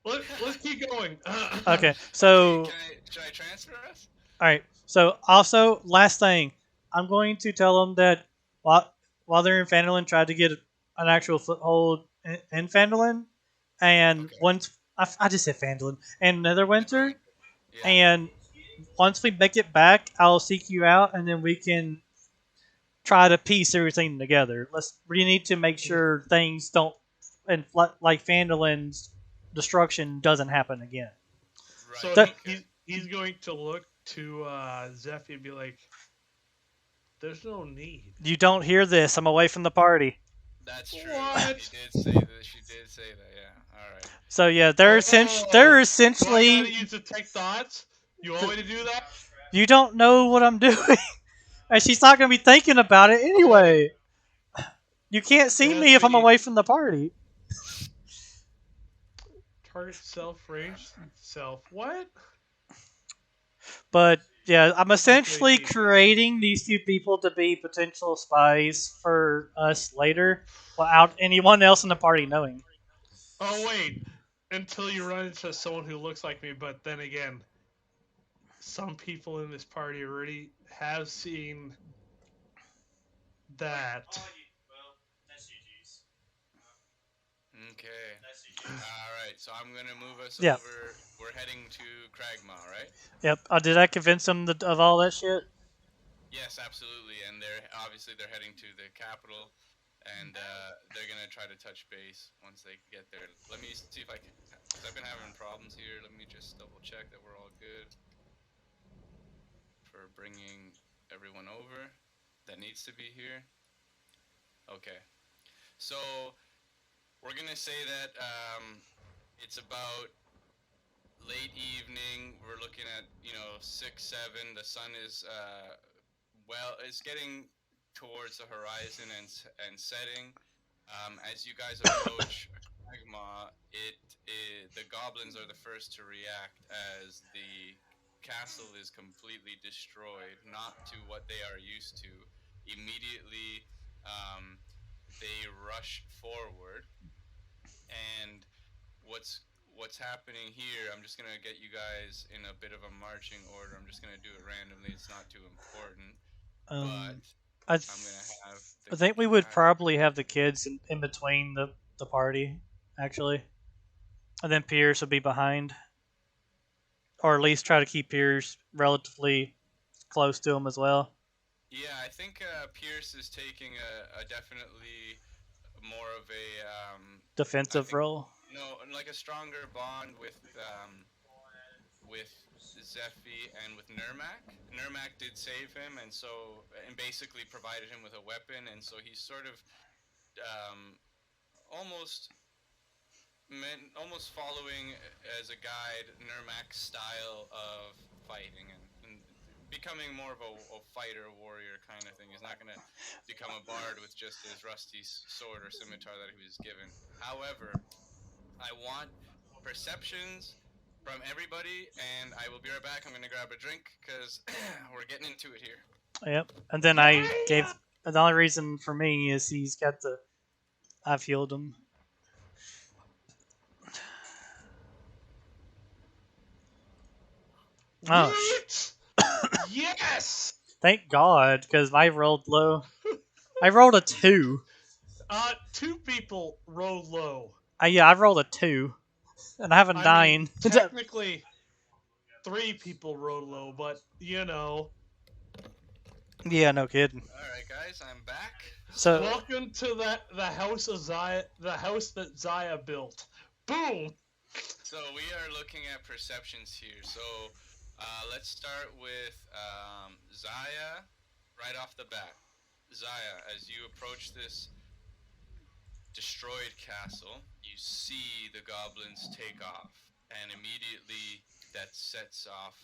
Let's keep going. okay. Okay, So should I transfer us? all right. So also, last thing, I'm going to tell them that while they're in Phandalin, try to get an actual foothold in Phandalin, and Okay. once I just said Phandalin and Netherwinter, Yeah. and once we make it back, I'll seek you out, and then we can try to piece everything together. We need to make sure things don't, and like Phandalin's destruction doesn't happen again. Right. So That- he's going to look to Zephy and be like, "There's no need." You don't hear this. I'm away from the party. That's true. What? She did say that. She did say that. Yeah. All right. So yeah, Oh, they're do I essentially. gotta use detect thoughts? You want me to do that? You don't know what I'm doing, and she's not gonna be thinking about it anyway. You can't see me if I'm Zephy, away from the party. target self, range self. What? But yeah, I'm essentially Okay. creating these two people to be potential spies for us later, without anyone else in the party knowing. Oh wait, until you run into someone who looks like me. But then again, some people in this party already have seen that. Okay. All right. So I'm gonna move us Yeah. over. We're heading to Cragmaw, right? Yep. Did I convince them of all that shit? Yes, absolutely. And they're heading to the capital, and they're gonna try to touch base once they get there. Let me see if I can, because I've been having problems here. Let me just double check that we're all good for bringing everyone over that needs to be here? Okay. So we're gonna say that it's about late evening. We're looking at 6, 7. The sun is it's getting towards the horizon and setting. As you guys approach Magma, the goblins are the first to react as the castle is completely destroyed, not to what they are used to. Immediately, um, they rush forward, and what's happening here, I'm just gonna get you guys in a bit of a marching order. I'm just gonna do it randomly. It's not too important, but I, th- I'm gonna have I the think we would I, probably have the kids in between the party, actually. And then Pierce would be behind. Or at least try to keep Pierce relatively close to him as well. yeah, I think Pierce is taking a definitely more of a I Defensive think role. like a stronger bond with Zephy and with Nurmak. Nurmak did save him, and basically provided him with a weapon, and so he's sort of um, almost almost following as a guide Nurmak's style of fighting and becoming more of a fighter warrior kind of thing. He's not going to become a bard with just his rusty sword or scimitar that he was given. However, I want perceptions from everybody, and I will be right back. I'm going to grab a drink because we're getting into it here. Yep. And then I gave Yeah! the only reason for me is he's got the I've healed him. Oh, Woot! Yes! thank God, because I rolled low. I rolled a 2. Two people roll low. Yeah, I rolled a 2, and I have a I mean, 9. technically, three people roll low, but Yeah, no kidding. All right, guys, I'm back. So welcome to the house of Zaya, the house that Zaya built. Boom! So we are looking at perceptions here. So let's start with Zaya right off the bat. Zaya, as you approach this destroyed castle, you see the goblins take off, and immediately that sets off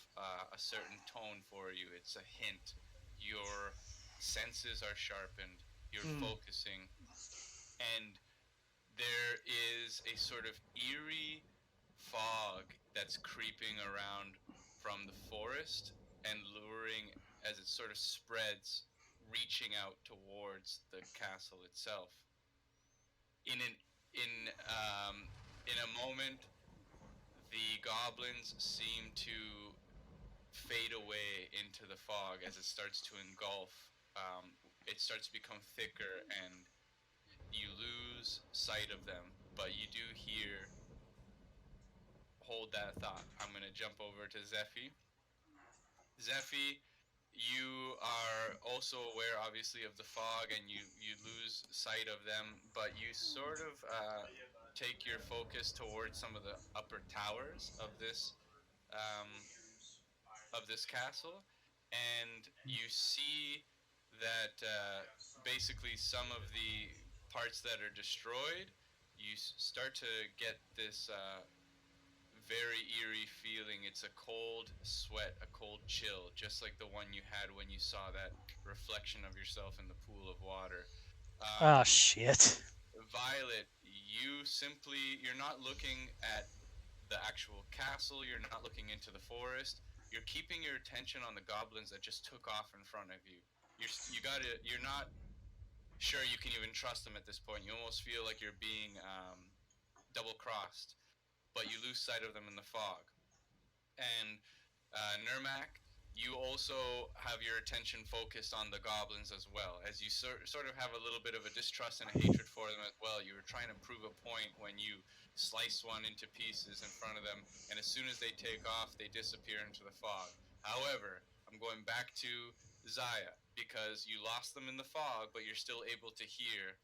a certain tone for you. It's a hint. Your senses are sharpened. You're focusing, and there is a sort of eerie fog that's creeping around from the forest and luring as it sort of spreads, reaching out towards the castle itself. In an in a moment, the goblins seem to fade away into the fog as it starts to engulf. It starts to become thicker, and you lose sight of them. But you do hear, hold that thought. I'm going to jump over to Zephy. Zephy, you are also aware, obviously, of the fog, and you lose sight of them, but you sort of take your focus towards some of the upper towers um, of this castle, and you see that basically some of the parts that are destroyed, you start to get this very eerie feeling. It's a cold sweat, a cold chill, just like the one you had when you saw that reflection of yourself in the pool of water. oh Um, shit. Violet, you're not looking at the actual castle, you're not looking into the forest. You're keeping your attention on the goblins that just took off in front of you. You're not sure you can even trust them at this point. You almost feel like you're being double crossed, but you lose sight of them in the fog. And Nurmak, you also have your attention focused on the goblins as well, as you sort of have a little bit of a distrust and a hatred for them as well. You were trying to prove a point when you slice one into pieces in front of them, and as soon as they take off, they disappear into the fog. However, I'm going back to Zaya because you lost them in the fog, but you're still able to hear.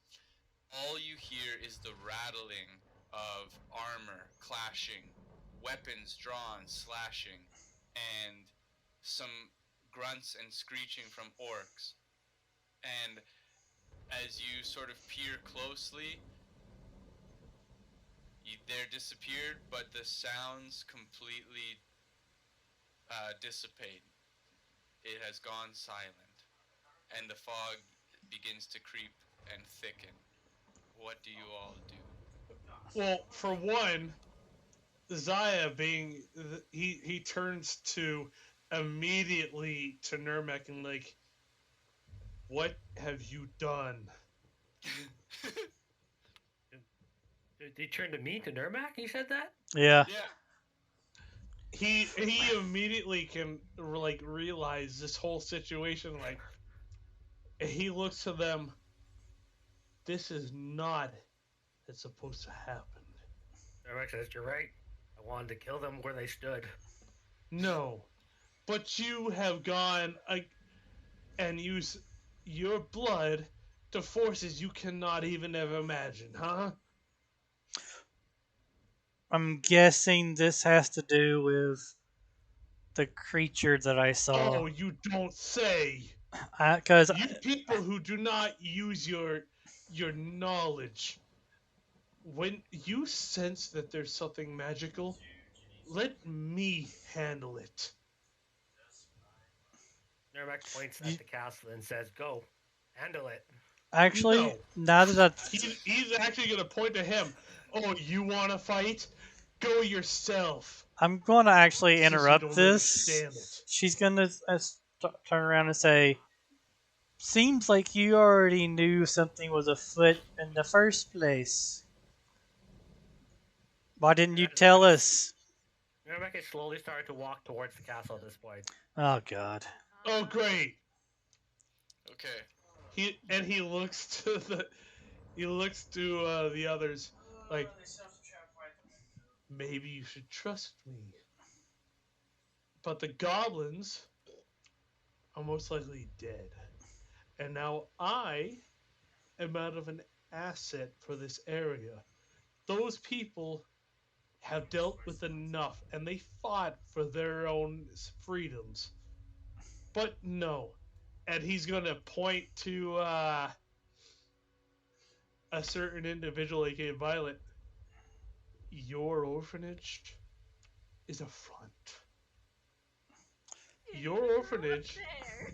All you hear is the rattling of armor clashing, weapons drawn, slashing, and some grunts and screeching from orcs. And as you sort of peer closely, they're disappeared, but the sounds completely dissipate. It has gone silent, and the fog begins to creep and thicken. What do you all do? Well, for one, Zaya being he turns to immediately to Nurmek and like, what have you done? Did he turn to me, to Nurmak? He said that? Yeah. Yeah. He immediately can like realize this whole situation. Like, he looks to them. This is not it's supposed to happen. Nurmak says, "You're right. I wanted to kill them where they stood." No, but you have gone and use your blood to forces you cannot even have imagined, huh? I'm guessing this has to do with the creature that I saw. Oh, you don't say. Because You people who do not use your knowledge, when you sense that there's something magical, let me handle it. Nurmak points at the castle and says, "Go, handle it." actually, No. now that He's actually gonna point to him. Oh, you want to fight? Go yourself. I'm going to actually Since you interrupt don't this, understand it. she's going to turn around and say, "Seems like you already knew something was afoot in the first place. Why didn't you tell us?" Nurmak is slowly starting to walk towards the castle at this point. Oh, God. Oh, great. Okay. He looks to the others like, maybe you should trust me. But the goblins are most likely dead. And now I am out of an asset for this area. Those people have dealt with enough and they fought for their own freedoms. But no. And he's going to point to a certain individual, aka Violet. Your orphanage is a front. Your You're orphanage. up there.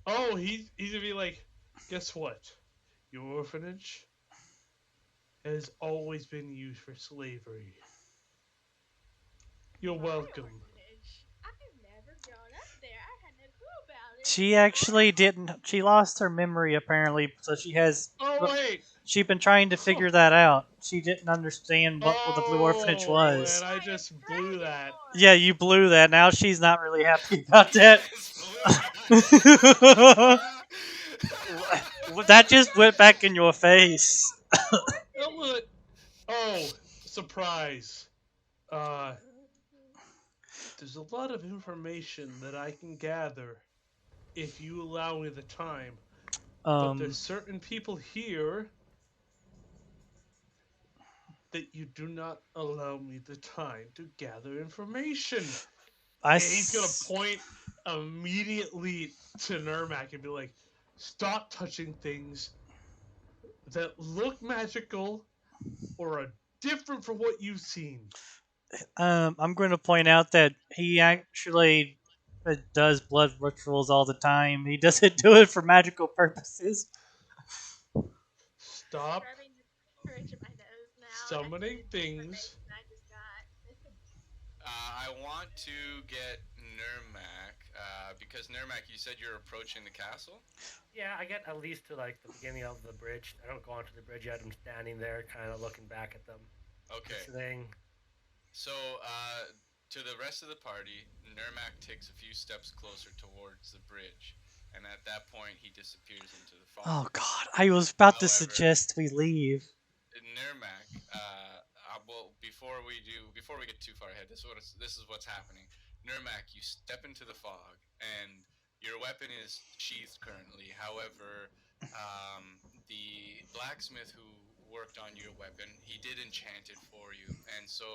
Oh, he's gonna be like, guess what? Your orphanage has always been used for slavery. You're My welcome. orphanage. I've never grown up there. I had no clue about it. She actually didn't. She lost her memory, apparently, so she has. Oh wait. She's been trying to figure that out. She didn't understand what the Blue Orphanage Oh, was. and I just blew that. Yeah, you blew that. Now she's not really happy about that. That just went back in your face. Oh, look. Oh, surprise. Uh, there's a lot of information that I can gather if you allow me the time. But there's certain people here that you do not allow me the time to gather information. And he's gonna point immediately to Nurmak and be like, "Stop touching things that look magical or are different from what you've seen." I'm going to point out that he actually does blood rituals all the time. He doesn't do it for magical purposes. Stop Rubbing the courage in my nose now. summoning after the things. information I just got. I want to get Nurmak, because Nurmak, you said you're approaching the castle? Yeah, I get at least to like the beginning of the bridge. I don't go onto the bridge yet. I'm standing there, kind of looking back at them, Okay. listening. So, to the rest of the party, Nurmak takes a few steps closer towards the bridge, and at that point, he disappears into the fog. Oh God! I was about to However, suggest we leave. Nurmak, well, before we get too far ahead, this is what's happening. Nurmak, you step into the fog, and your weapon is sheathed currently. However, the blacksmith who worked on your weapon, he did enchant it for you, and so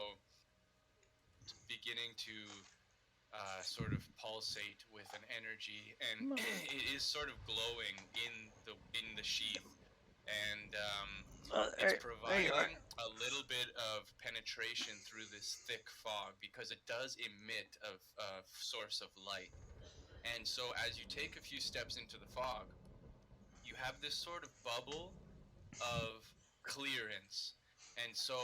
beginning to sort of pulsate with an energy, and it is sort of glowing in the sheath, and it's There you are. providing a little bit of penetration through this thick fog because it does emit a source of light. And so, as you take a few steps into the fog, you have this sort of bubble of clearance. And so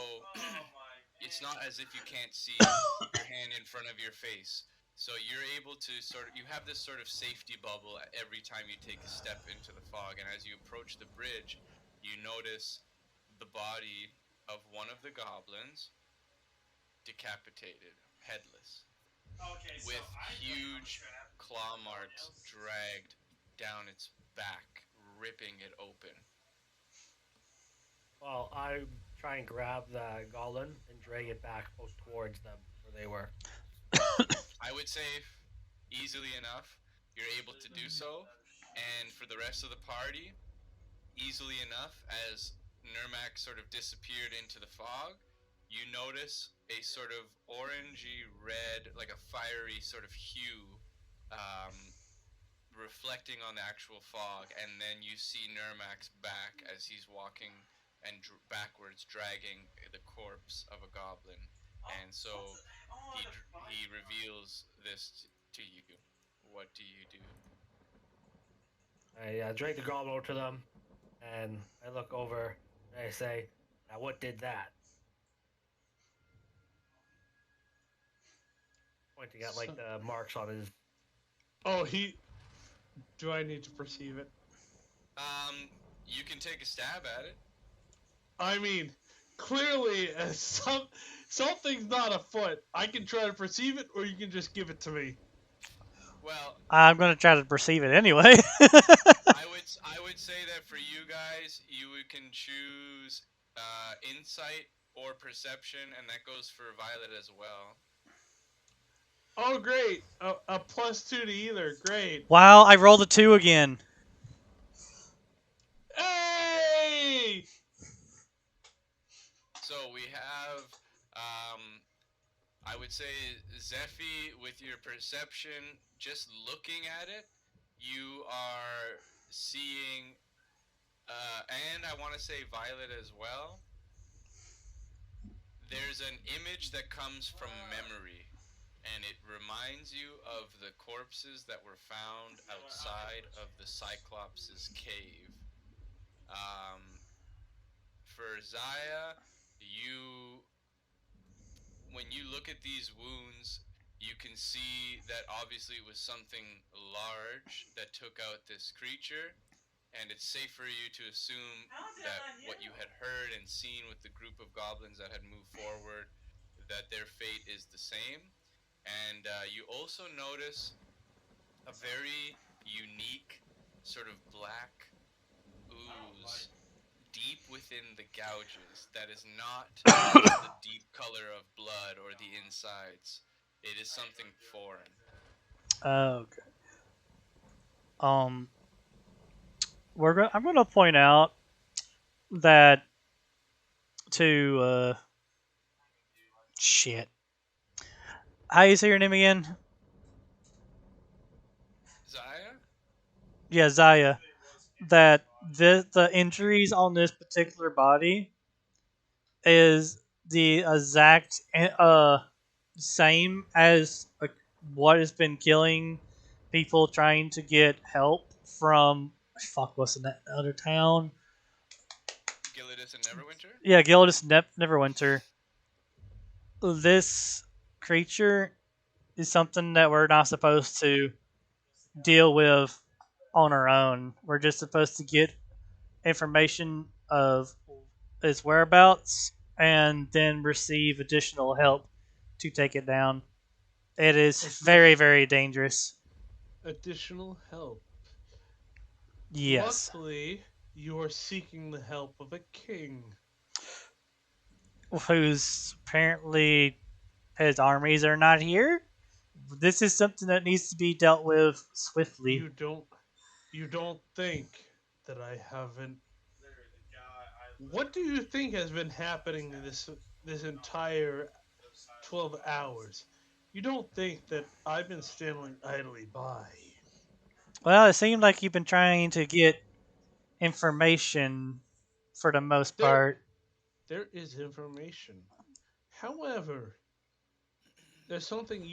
it's not as if you can't see your hand in front of your face. So you're able to you have this sort of safety bubble every time you take a step into the fog. And as you approach the bridge, you notice the body of one of the goblins decapitated, headless, with huge claw marks dragged down its back, ripping it open. Well, I try and grab the goblin and drag it back towards them where they were. I would say easily enough you're able to do so, and for the rest of the party, easily enough as Nermac sort of disappeared into the fog, you notice a sort of orangey red, like a fiery sort of hue, um, reflecting on the actual fog, and then you see Nermac's back as he's walking and backwards, dragging the corpse of a goblin, and so he reveals this to you. What do you do? I drag the goblin over to them, and I look over and I say, "Now, what did that?" Pointing at like the marks on his. Oh, he. Do I need to perceive it? You can take a stab at it. I mean, clearly, something's not afoot. I can try to perceive it, or you can just give it to me. Well, I'm gonna try to perceive it anyway. I would say that for you guys, you can choose insight or perception, and that goes for Violet as well. Oh, great! A +2 to either. Great. Wow, I rolled a 2 again. Hey! So we have, I would say, Zephy, with your perception, just looking at it, you are seeing, and I want to say Violet as well. There's an image that comes from memory, and it reminds you of the corpses that were found outside of the Cyclops' cave. Um, for Zaya, you when you look at these wounds, you can see that obviously it was something large that took out this creature, and it's safe for you to assume that what you had heard and seen with the group of goblins that had moved forward, that their fate is the same. And you also notice a very unique sort of black ooze deep within the gouges that is not just the deep color of blood or the insides. It is something foreign. Okay. I'm gonna point out that to shit. How you say your name again? Zaya? Yeah, Zaya. That the injuries on this particular body is the exact same as what has been killing people trying to get help from what's in that other town? Giledas and Neverwinter? Yeah, Giledas Neverwinter. This creature is something that we're not supposed to deal with on our own. We're just supposed to get information of its whereabouts and then receive additional help to take it down. It is very, very dangerous. Additional help. Yes. Luckily, you are seeking the help of a king. Who's apparently his armies are not here. This is something that needs to be dealt with swiftly. You don't think that I haven't. What do you think has been happening in this entire 12 hours? You don't think that I've been standing idly by? Well, it seemed like you've been trying to get information for the most There, part. there is information. However, there's something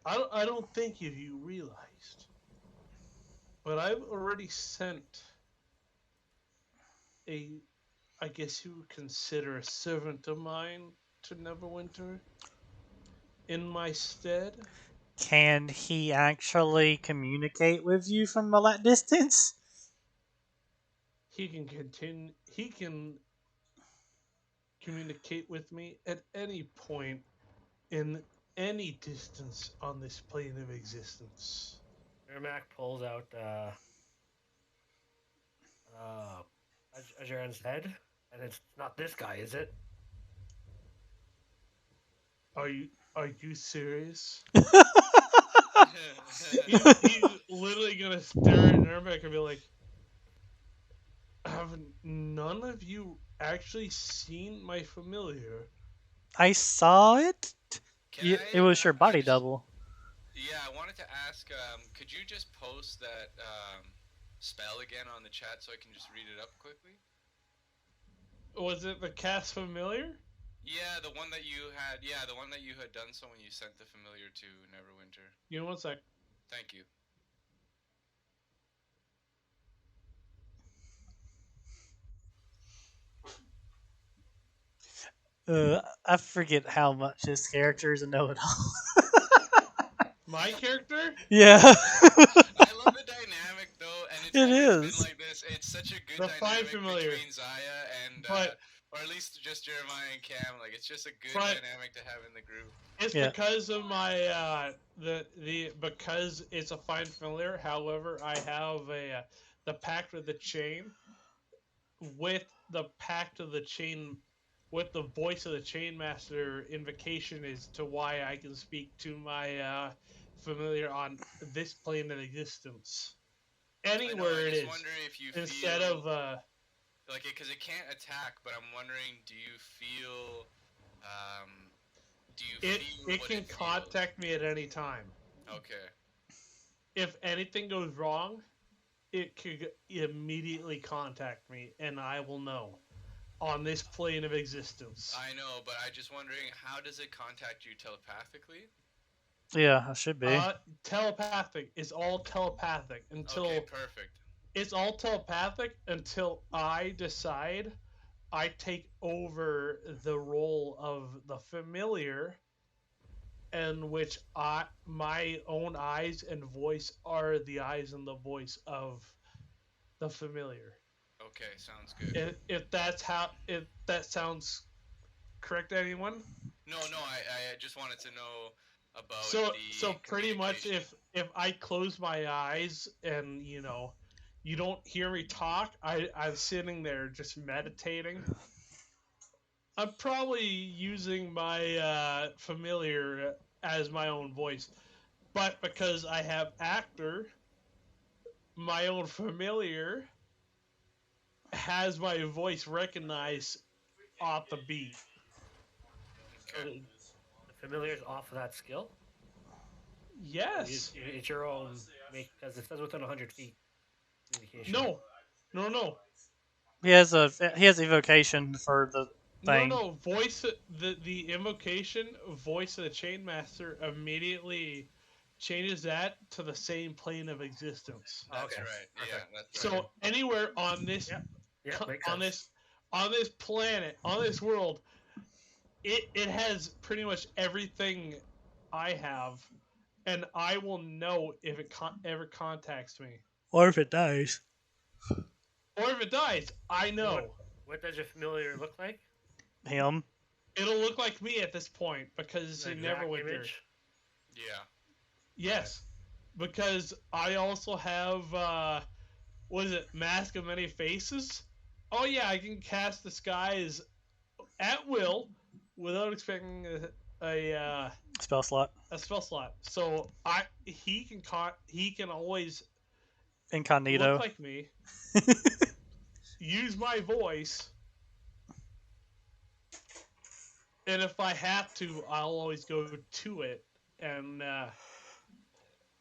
I don't think you realized, but I've already sent a, I guess you would consider a servant of mine to Neverwinter in my stead. Can he actually communicate with you from all that distance? He can continue. He can communicate with me at any point in any distance on this plane of existence. Ermac pulls out Ajaran's head, and it's not this guy, is it? Are you serious? Yeah. He's literally gonna stare at Nermac and be like, "Have none of you actually seen my familiar?" I saw it. Can It was your body just, double. Yeah, I wanted to ask. Could you just post that spell again on the chat so I can just read it up quickly? Was it the cast familiar? Yeah, the one that you had. Yeah, the one that you had done so when you sent the familiar to Neverwinter. You know, one sec. Thank you. I forget how much his character is a know-it-all. My character? Yeah, I love the dynamic though, and it's It always is. been like this. It's such a good The Five dynamic Familiar. between Zaya and, But- or at least just Jeremiah and Cam. Like it's just a good But- dynamic to have in the group. It's Yeah. because of my because it's a fine familiar. However, I have the pact with the chain. With the pact of the chain, with the voice of the chain master, invocation is to why I can speak to my familiar on this plane of existence, I know, anywhere I it just is, wonder if you instead feel, of like because it can't attack, but I'm wondering, do you feel it. what It can feels? contact me at any time. Okay. If anything goes wrong, it could immediately contact me, and I will know on this plane of existence. I know, but I'm just wondering, how does it contact you telepathically? yeah, I should be. Telepathic is all telepathic until Okay, perfect. it's all telepathic until I decide I take over the role of the familiar, in which my own eyes and voice are the eyes and the voice of the familiar. Okay, sounds good. If that sounds correct to anyone. No, I just wanted to know about So the pretty much communication. if I close my eyes and you don't hear me talk, I'm sitting there just meditating. I'm probably using my familiar as my own voice, but because I have actor, my own familiar has my voice recognized off the beat. So Okay. the familiar's off of that skill. Yes. It's your own make because it says within 100 feet communication. No. He has evocation for the thing. No. Voice the invocation voice of the chain master immediately changes that to the same plane of existence. That's Okay, right. Yeah, perfect. that's right. So anywhere on this Yeah, makes on sense. this planet, on this world, it has pretty much everything I have, and I will know if it ever contacts me. Or if it dies. Or if it dies, I know. What does your familiar look like? Him. It'll look like me at this point because The he never exact went there. image? Yeah. Yes, because I also have what is it? Mask of Many Faces. Oh yeah, I can cast disguise at will without expecting a Spell slot. spell slot. So he can always Incognito. look like me, use my voice, And if I have to, I'll always go to it. And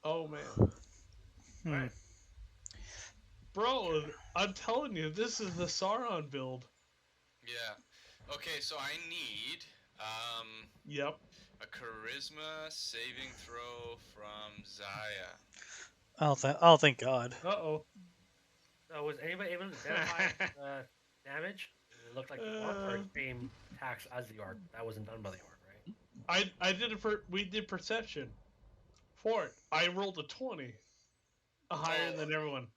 oh man, Hmm. Right. bro, I'm telling you, this is the Sauron build. Yeah. Okay, so I need Yep. a charisma saving throw from Zaya. Oh, thank God. Uh So was anybody able to identify damage? It looked like the orc, or oh. same attacks as the orc. That wasn't done by the orc, right? I did it for we did perception for it. I rolled a 20, higher Oh, than everyone.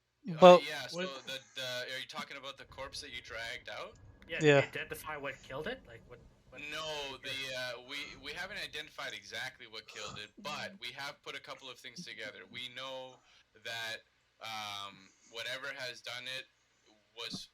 But yeah. So What? the are you talking about the corpse that you dragged out? Yeah. Did yeah, you identify what killed it? Like what No, creature? we haven't identified exactly what killed it, but we have put a couple of things together. We know that whatever has done it was.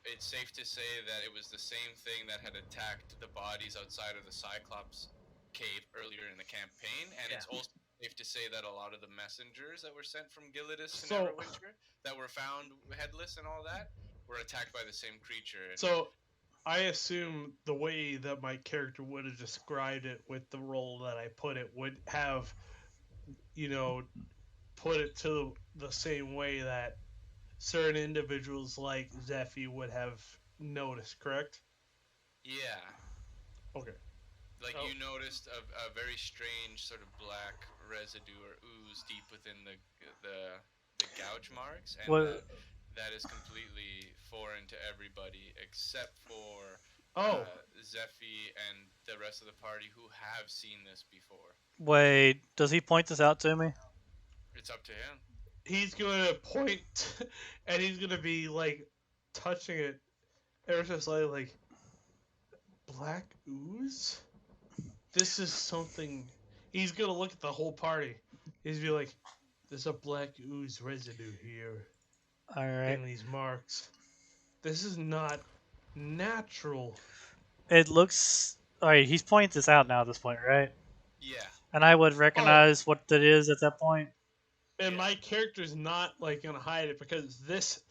It's safe to say that it was the same thing that had attacked the bodies outside of the Cyclops cave earlier in the campaign, and Yeah. it's also safe to say that a lot of the messengers that were sent from Giledas to So Neverwinter that were found headless and all that were attacked by the same creature. And so I assume the way that my character would have described it with the role that I put it would have, you know, put it to the same way that certain individuals like Zephy would have noticed, correct? yeah, Okay. like So you noticed a very strange sort of black residue or ooze deep within the gouge marks, and what? that is completely foreign to everybody except for Oh, Zephy and the rest of the party who have seen this before. Wait, does he point this out to me? It's up to him. he's going to point and he's going to be like touching it ever so slightly, like black ooze? This is something. He's going to look at the whole party. He's be like, there's a black ooze residue here All right. in these marks. This is not natural. It looks. All right, he's pointing this out now at this point, right? Yeah, And I would Oh, recognize what it is at that point. and yeah. my character's not like gonna hide it because this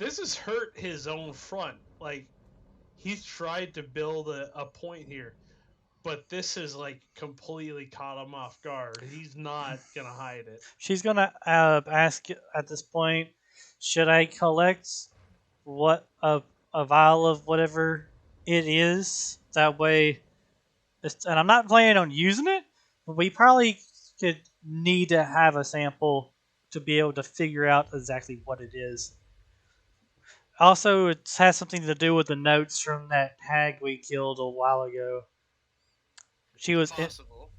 has hurt his own front. Like he's tried to build a point here, but this has like completely caught him off guard. He's not gonna hide it. She's gonna ask at this point, should I collect what a vial of whatever it is? That way, and I'm not planning on using it, but we probably could need to have a sample to be able to figure out exactly what it is. Also, it has something to do with the notes from that hag we killed a while ago. She It's was it. possible.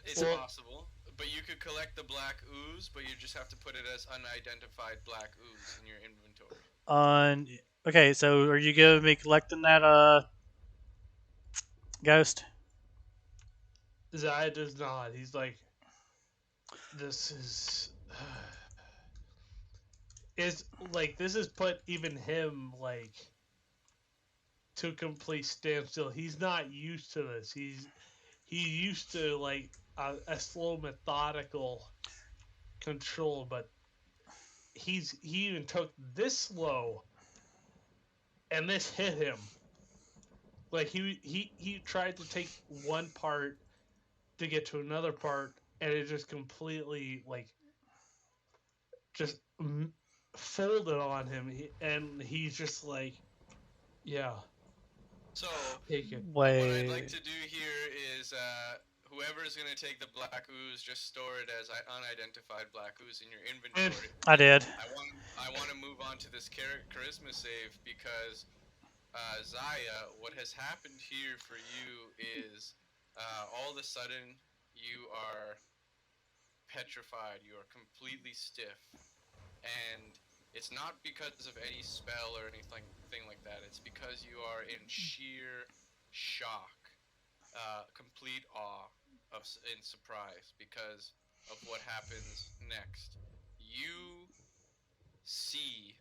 It's Well, possible. But you could collect the black ooze, but you just have to put it as unidentified black ooze in your inventory. On okay, so are you gonna be collecting that ghost? Zaya does not. He's like, this is like this has put even him like to a complete standstill. He's not used to this. He's used to like a slow, methodical control, but he even took this slow, and this hit him. Like he tried to take one part to get to another part, and it just completely like just folded on him, and he's just like, yeah, So, take it. what I'd like Wait, to do here is whoever is going to take the black ooze, just store it as unidentified black ooze in your And inventory. I did. I want to move on to this charisma save because Zaya, what has happened here for you is all of a sudden you are petrified, you are completely stiff, and it's not because of any spell or anything like that. It's because you are in sheer shock, complete awe in surprise because of what happens next. You see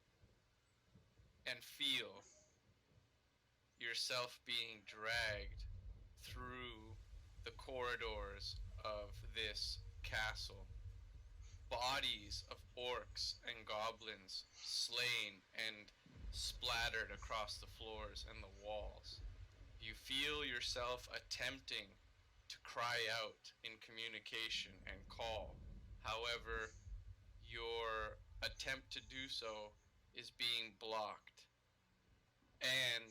and feel yourself being dragged through the corridors of this castle. Bodies of orcs and goblins slain and splattered across the floors and the walls. You feel yourself attempting to cry out in communication and call. However, your attempt to do so is being blocked. And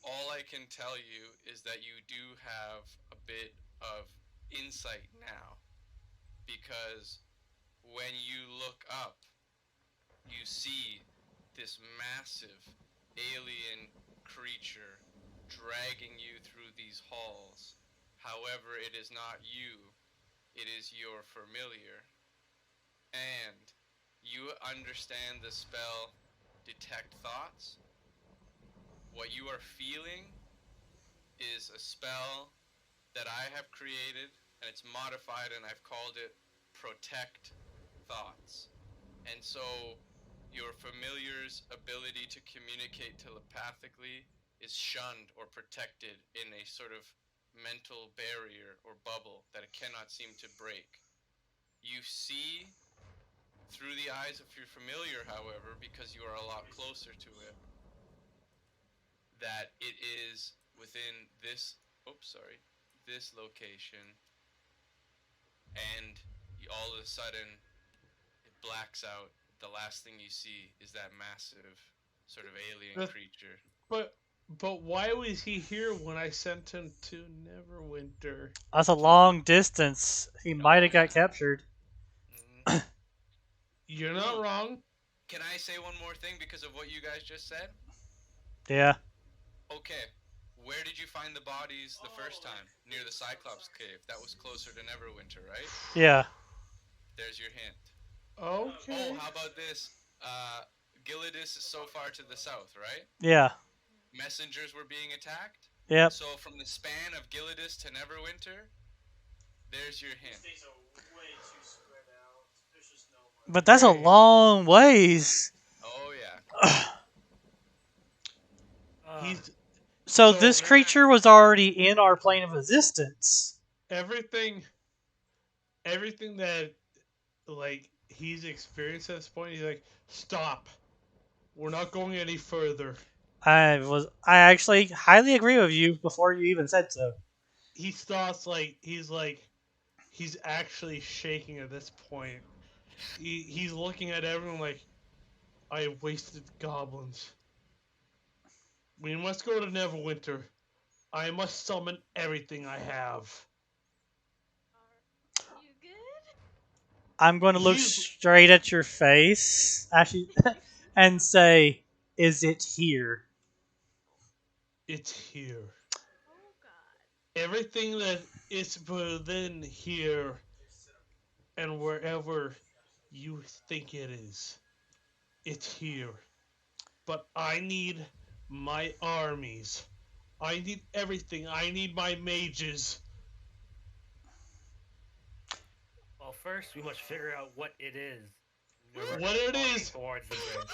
all I can tell you is that you do have a bit of insight now because when you look up, you see this massive alien creature dragging you through these halls. However, it is not you, it is your familiar. And you understand the spell Detect Thoughts. What you are feeling is a spell that I have created, and it's modified, and I've called it Protect Thoughts. And so your familiar's ability to communicate telepathically is shunned or protected in a sort of mental barrier or bubble that it cannot seem to break. You see through the eyes of your familiar, however, because you are a lot closer to it, that it is within this, this location, and all of a sudden it blacks out. The last thing you see is that massive sort of alien The- creature. But why was he here when I sent him to Neverwinter? That's a long distance. He might have got captured. Mm. You're not wrong. Can I say one more thing because of what you guys just said? Yeah. Okay. Where did you find the bodies the first time? Near the Cyclops cave. That was closer to Neverwinter, right? Yeah. There's your hint. Okay. Oh, how about this? Giledas is so far to the south, right? Yeah. Messengers were being attacked. Yep. So from the span of Giledas to Neverwinter, there's your hint. But that's a Hey. long ways. Oh yeah. He's So So- this creature was already in our plane of existence. everything that like he's experienced at this point. He's like, stop. We're not going any further. I actually highly agree with you before you even said so. He stops. He's actually shaking at this point. He's looking at everyone like, I have wasted goblins. We must go to Neverwinter. I must summon everything I have. You good? I'm going to look He's- straight at your face, actually, and say, "Is it here?" It's here. Oh God. Everything that is within here and wherever you think it is, it's here. But I need my armies. I need everything. I need my mages. Well, first we must figure out what it is. What it Walking is. towards the bridge.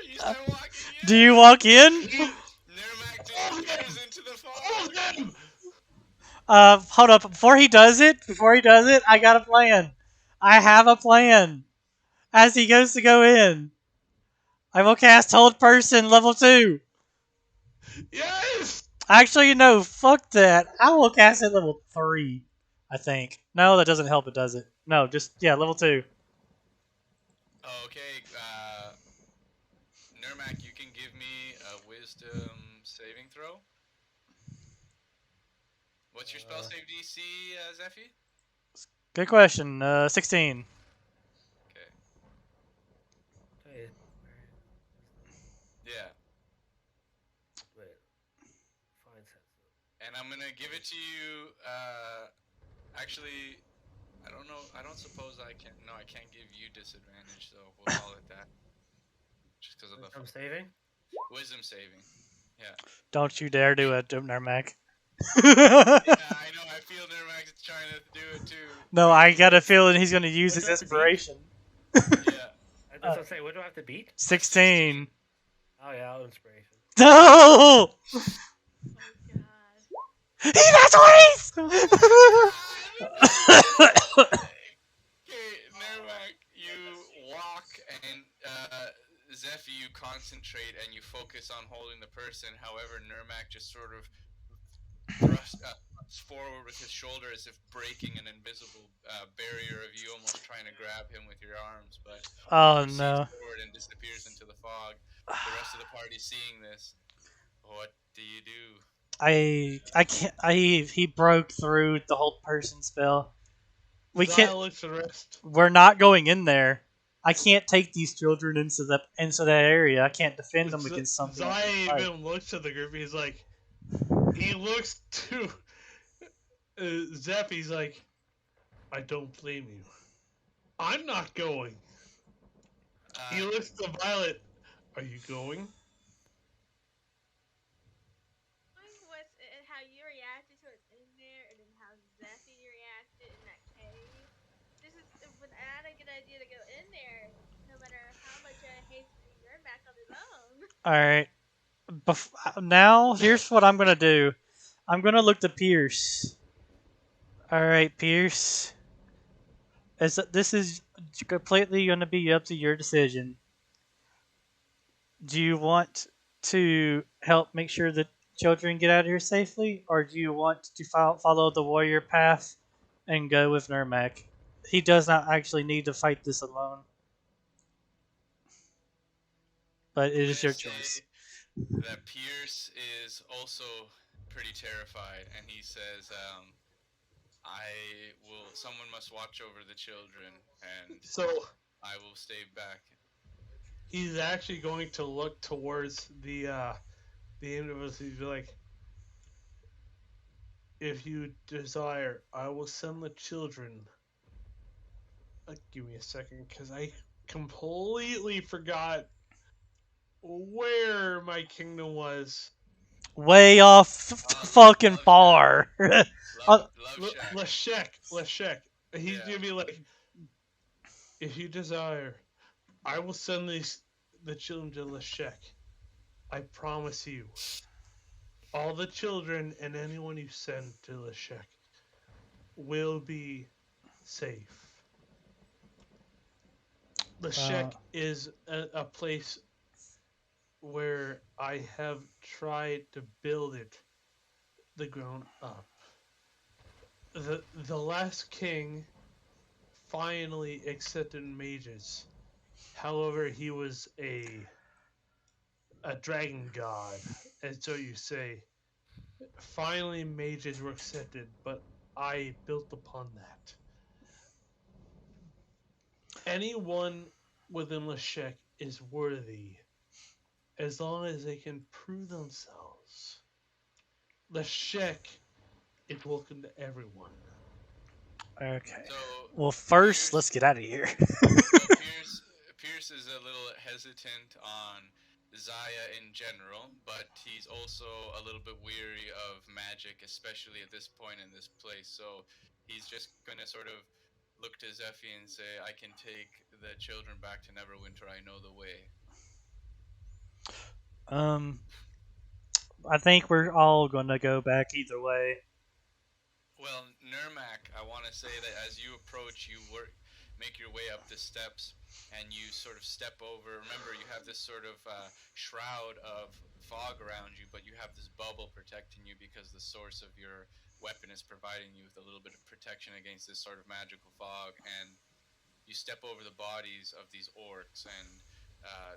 You start walking in. Do you walk in? Nermac disappears into the Hold fog. him! Hold up. Before he does it, I got a plan. I have a plan. As he goes to go in, I will cast Hold Person level 2. Yes! Actually, no, fuck that. I will cast it level 3, I think. No, that doesn't help it, does it? No, level 2. Okay, Nermac, you can give me a wisdom saving throw. What's your spell save DC, Zephy? Good question. 16. Okay. Wait, Yeah. wait. Fine sense. And I'm gonna give it to you. Actually, I don't know. I don't suppose I can. No, I can't give you disadvantage, so we'll call it that. Just because of the I'm saving. wisdom saving. Yeah. Don't you dare do it, Nermac. Yeah, I know. I feel Nermac is trying to do it too. No, I got a feeling he's going to use What his do I have to beat? inspiration. Yeah. That's what I'm saying. What do I have to beat? 16. Oh yeah, I'll inspiration. No! Oh God. He got 20s! Okay, Nermac, you walk and Zephy, you concentrate and you focus on holding the person. However, Nermac just sort of thrusts forward with his shoulder as if breaking an invisible barrier of you almost trying to grab him with your arms, but he Oh proceeds no. forward and disappears into the fog. The rest of the party seeing this, what do you do? I can't. He broke through the hold person spell. We can't. Zaya looks at the rest. We're not going in there. I can't take these children into that area. I can't defend them against something I Zaya can't fight. even looks at the group. He's like, he looks to Zep. He's like, I don't blame you. I'm not going. He looks to Violet. Are you going? With how you reacted to it in there, and then how Zeffy reacted in that cave. This is not a good idea to go in there, no matter how much I hate Yermak on his own. All right. Now here's what I'm gonna do. I'm gonna look to Pierce. All right, Pierce. This is completely gonna be up to your decision. Do you want to help make sure that children get out of here safely, or do you want to follow the warrior path and go with Nurmak? He does not actually need to fight this alone, but it I'm is gonna your say choice. that Pierce is also pretty terrified, and he says, "I will. Someone must watch over the children, and So I will stay back." he's actually going to look towards the individuals. He's like, if you desire, I will send the children. Give me a second, because I completely forgot where my kingdom was. Way off, fucking Love far. Love Shack. Leshek. He's Yeah. gonna be like, if you desire, I will send the children to Leshek. I promise you, all the children and anyone you send to Leshek will be safe. Leshek is a place where I have tried to build it the ground up. The last king finally accepted mages. However, he was a dragon god, and so you say. Finally, mages were accepted, but I built upon that. Anyone within Leshek is worthy as long as they can prove themselves. Leshek is welcome to everyone. Okay. So Well, first, Pierce, let's get out of here. so Pierce is a little hesitant on Zaya in general, but he's also a little bit weary of magic, especially at this point in this place. So he's just gonna sort of look to Zephy and say, "I can take the children back to Neverwinter. I know the way." um, I think we're all gonna go back either way. Well, Nurmak, I want to say that as you approach, make your way up the steps, and you sort of step over. Remember, you have this sort of shroud of fog around you, but you have this bubble protecting you because the source of your weapon is providing you with a little bit of protection against this sort of magical fog. And you step over the bodies of these orcs, and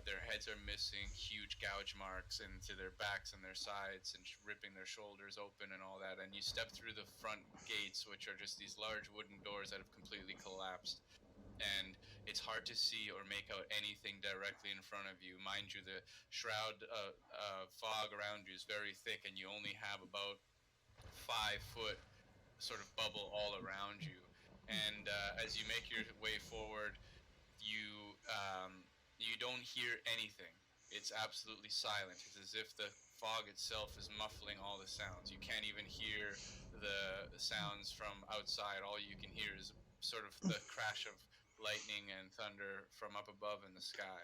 their heads are missing, huge gouge marks into their backs and their sides, and ripping their shoulders open and all that. And you step through the front gates, which are just these large wooden doors that have completely collapsed. And it's hard to see or make out anything directly in front of you. Mind you, the shroud fog around you is very thick, and you only have about 5 foot sort of bubble all around you. And as you make your way forward, you don't hear anything. It's absolutely silent. It's as if the fog itself is muffling all the sounds. You can't even hear the sounds from outside. All you can hear is sort of the crash of lightning and thunder from up above in the sky.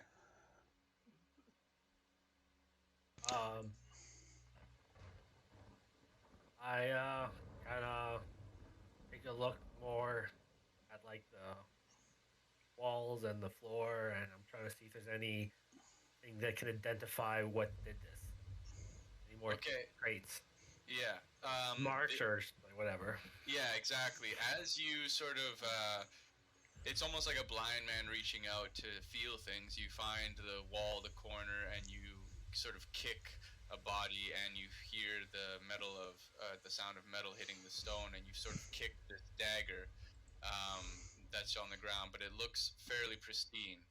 Um, I kind of take a look more at like the walls and the floor, and I'm trying to see if there's anything that can identify what did this. Any more Okay, traits? Yeah. March or like, whatever. Yeah, exactly. As you sort of, it's almost like a blind man reaching out to feel things. You find the wall, the corner, and you sort of kick a body, and you hear the sound of metal hitting the stone, and you sort of kick this dagger that's on the ground, but it looks fairly pristine.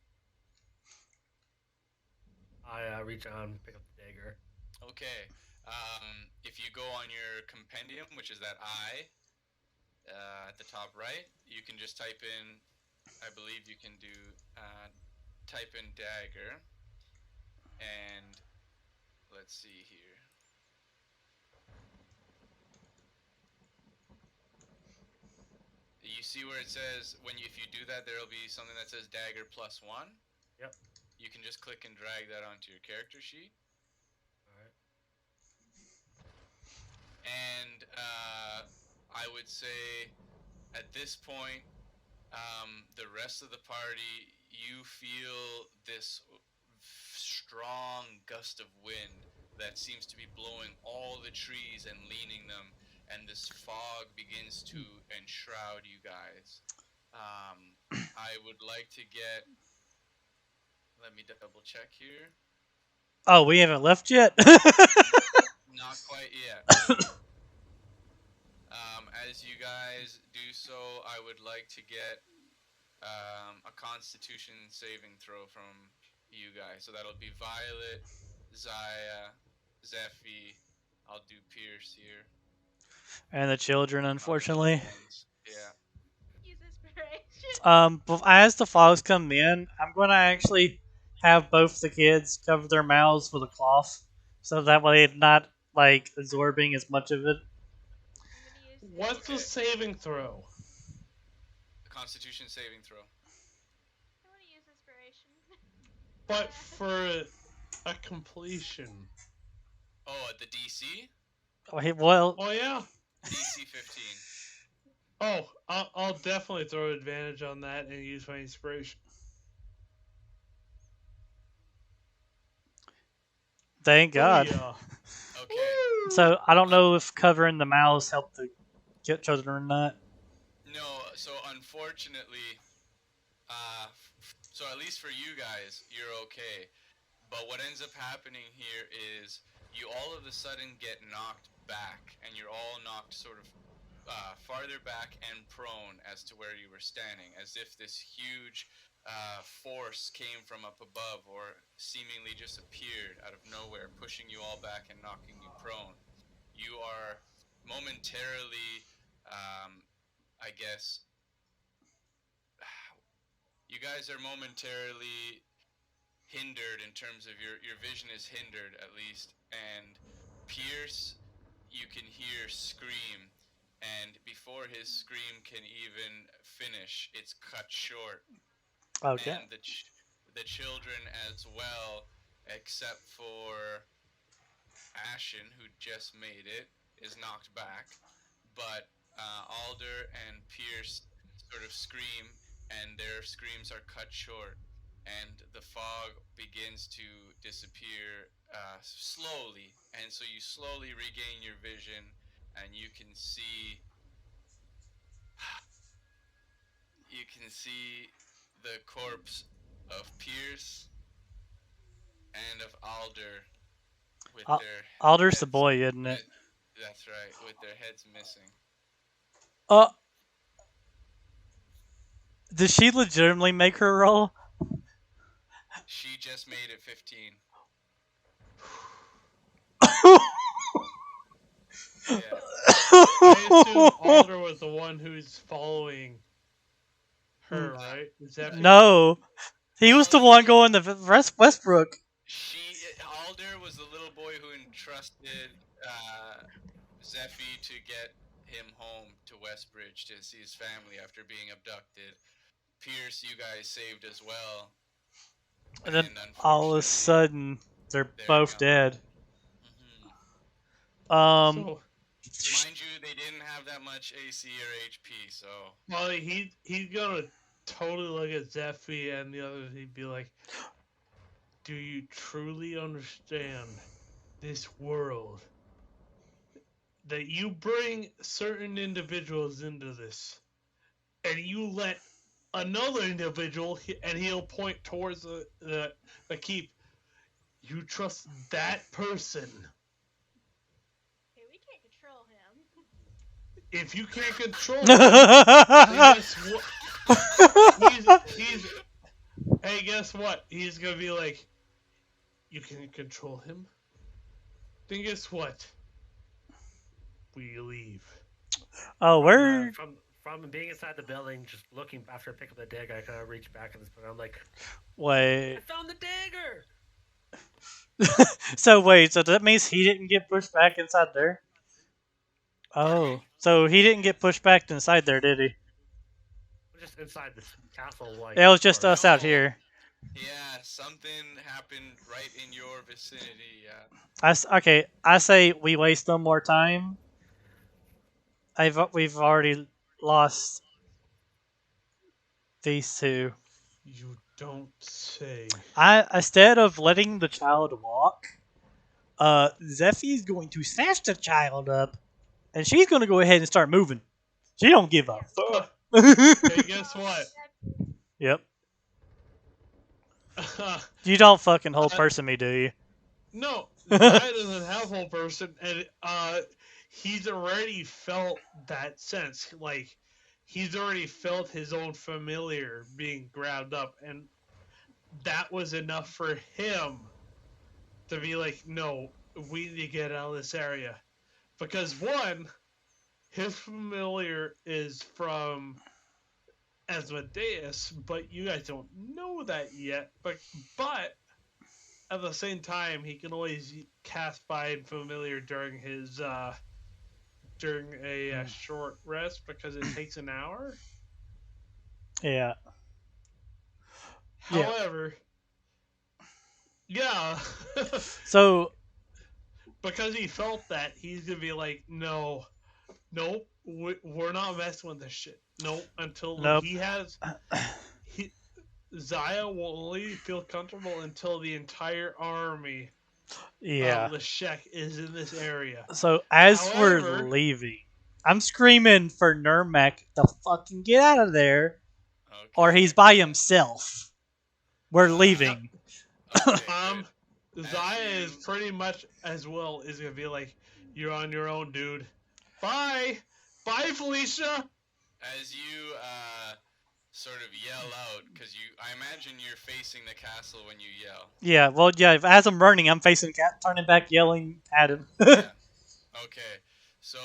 I reach on, pick up the dagger. Okay. If you go on your compendium, which is that I at the top right, you can just type in. I believe you can do type in dagger, and let's see here. You see where it says if you do that, there'll be something that says dagger +1. Yep. You can just click and drag that onto your character sheet, All right. and I would say at this point, the rest of the party, you feel this strong gust of wind that seems to be blowing all the trees and leaning them, and this fog begins to enshroud you guys. I would like to get. Let me double check here. Oh, we haven't left yet. Not quite yet. As you guys do so, I would like to get a Constitution saving throw from you guys. So that'll be Violet, Zaya, Zephy. I'll do Pierce here. And the children, The unfortunately. little ones. Yeah. Use inspiration. As the fogs come in, I'm going to actually have both the kids cover their mouths with a cloth, so that way it's not like absorbing as much of it. I'm gonna use. What's the Okay. saving throw? The Constitution saving throw. I want to use inspiration. But for a completion. Oh, the DC? Well, Oh yeah. DC 15. Oh, I'll definitely throw advantage on that and use my inspiration. thank God. Booyah. Okay. Woo! So I don't know if covering the mouths helped the children or not. No, so unfortunately, so at least for you guys, you're okay. But what ends up happening here is you all of a sudden get knocked back, and you're all knocked sort of farther back and prone as to where you were standing, as if this huge force came from up above or seemingly just appeared out of nowhere, pushing you all back and knocking you prone. You are momentarily, I guess, you guys are momentarily hindered in terms of your vision is hindered at least, and Pierce, you can hear scream, and before his scream can even finish, it's cut short, Okay. and the children as well, except for Ashen, who just made it, is knocked back, but Alder and Pierce sort of scream, and their screams are cut short, and the fog begins to disappear slowly, and so you slowly regain your vision, and you can see the corpse of Pierce and of Alder with their Alder's the heads. boy, isn't it? That's right, with their heads missing. Uh, did she legitimately make her roll? She just made it 15. Yeah. I assume Alder was the one who's following her, right? Is that No, he was the one going to Westbrook. Alder was the little boy who entrusted Zephy to get him home to Westbridge to see his family after being abducted. Pierce, you guys saved as well. And then all of a sudden, they're both dead. so? Mind you, they didn't have that much AC or HP, so. Well, he's gonna totally look at Zephy and the others. He'd be like, "Do you truly understand this world that you bring certain individuals into this, and you let another individual, and he'll point towards the keep. You trust that person. Okay, we can't control him. If you can't control him, then guess what? Hey, guess what? He's gonna be like, you can control him? Then guess what? We leave. Oh, From, we're from being inside the building, just looking after I pick up the dagger, I kind of reach back at this point. I'm like, wait. I found the dagger. So wait, so that means he didn't get pushed back inside there? Pardon Oh, me? so he didn't get pushed back inside there, did he? Just inside this castle, like. It was just door. us out No. here. Yeah, something happened right in your vicinity. Yeah. Okay, I say we waste no more time. We've already lost these two. You don't say. Instead of letting the child walk, Zeffy's going to snatch the child up, and she's going to go ahead and start moving. She don't give a fuck. Hey, guess what? Yep. You don't fucking hold person me, do you? No, Zaya doesn't have whole person, and he's already felt that sense. Like, he's already felt his own familiar being grabbed up, and that was enough for him to be like, no, we need to get out of this area. Because, one, his familiar is from Asmodeus, but you guys don't know that yet. But at the same time, he can always cast Find Familiar during his during a short rest because it takes an hour. Yeah. However, yeah. So because he felt that, he's gonna be like, nope, we're not messing with this shit. Nope, until Nope. he has. Zaya will only feel comfortable until the entire army yeah. of Leshek is in this area. So as we're However- leaving, I'm screaming for Nurmak to fucking get out of there, Okay. or he's by himself. We're leaving. Okay, good. Zaya As is you- pretty much as well is gonna be like, you're on your own, dude. Bye, Felicia. As you sort of yell out, because I imagine you're facing the castle when you yell. Yeah, well, yeah. As I'm running, I'm facing Cat, turning back, yelling at him. Yeah. Okay. So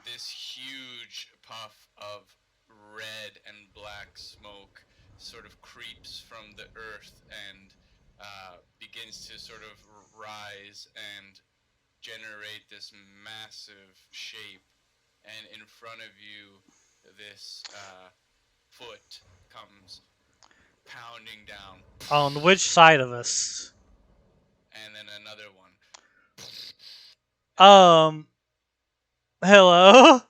this huge puff of red and black smoke sort of creeps from the earth and begins to sort of rise and generate this massive shape. And in front of you, this foot comes pounding down, On which side of us? and then another one. Hello?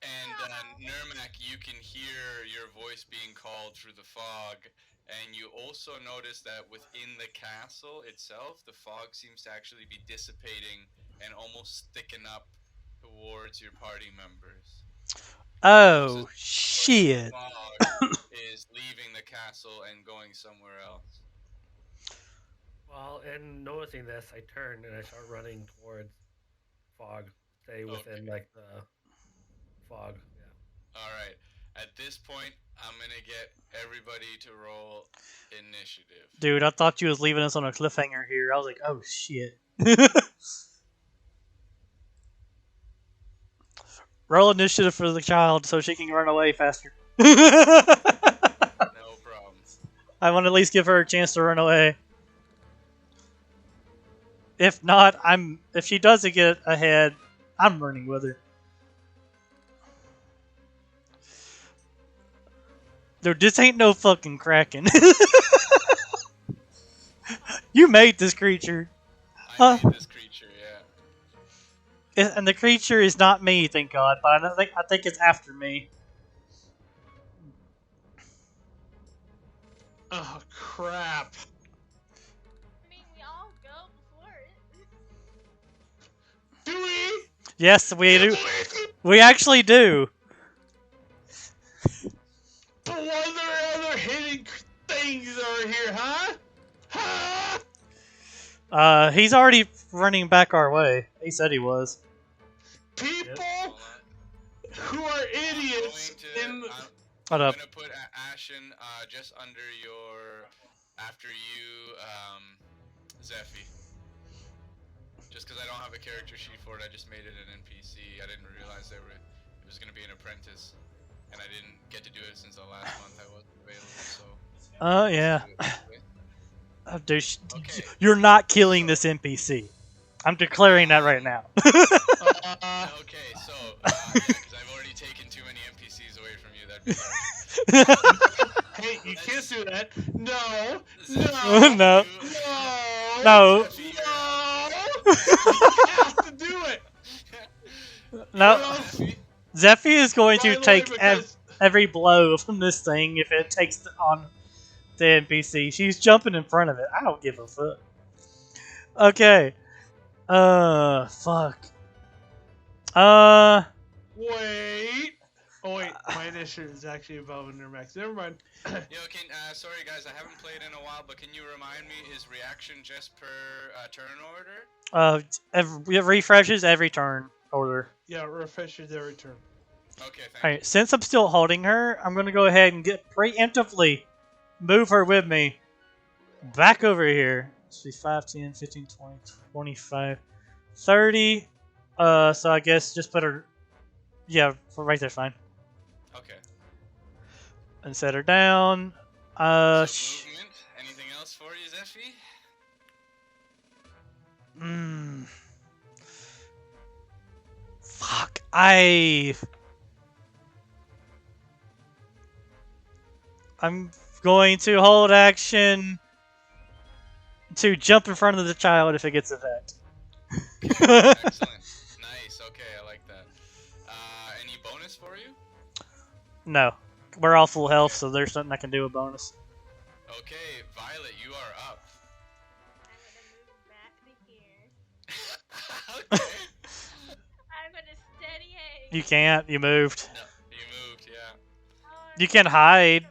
And Nurmak, you can hear your voice being called through the fog, and you also notice that within the castle itself, the fog seems to actually be dissipating and almost sticking up towards your party members. Oh, The shit. fog is leaving the castle and going somewhere else. Well, in noticing this, I turn and I start running towards fog. Stay within like the fog. Yeah. All right. At this point, I'm gonna get everybody to roll initiative. Dude, I thought you was leaving us on a cliffhanger here. I was like, oh, shit. Roll initiative for the child so she can run away faster. No problem. I want to at least give her a chance to run away. If not, if she doesn't get ahead, I'm running with her. Dude, this ain't no fucking Kraken. You made this creature. I made this creature, yeah. And the creature is not me, thank God, but I think it's after me. Oh crap! I mean, we all go before it. Do we? Yes, we do. But We actually do. what are the other hidden things over here, huh? Huh? He's already running back our way. He said he was. People Hold on. who are idiots I'm Hold up. gonna put Ashen just under your after you Zephy. Just because I don't have a character sheet for it, I just made it an NPC. I didn't realize it was gonna be an apprentice, and I didn't get to do it since the last month I wasn't available. So. Yeah. Dude, Okay. you're not killing this NPC. I'm declaring that right now. Okay, so because I've already taken too many NPCs away from you. That'd be harsh. Hey, you can't do that. No. No. No. No. You have to do it. No. Zephy, Zephy is going By to the way, take because- every blow from this thing if it takes on the NPC. She's jumping in front of it. I don't give a fuck. Okay. Fuck. Wait. Oh wait, my initiative is actually above Nermax. Never mind. Yo, sorry guys, I haven't played in a while, but can you remind me, is reaction just per turn order? It refreshes every turn order. Yeah, refreshes every turn. Okay, thank Alright, since I'm still holding her, I'm gonna go ahead and get preemptively move her with me back over here. Let's see, 5, 10, 15, 20, 25, 30. So I guess just put her. Yeah, right there, fine. you. Okay. And set her down. So movement. Anything else for you, Zephy? Fuck. I'm going to hold action to jump in front of the child if it gets effect. Excellent. Nice. Okay, I like that. Any bonus for you? No. We're all full health, so there's nothing I can do with bonus. Okay, Violet, you are up. I'm gonna move back to here. Okay. I'm gonna steady aim. You can't. You moved. No, you moved, yeah. Oh, You can hide.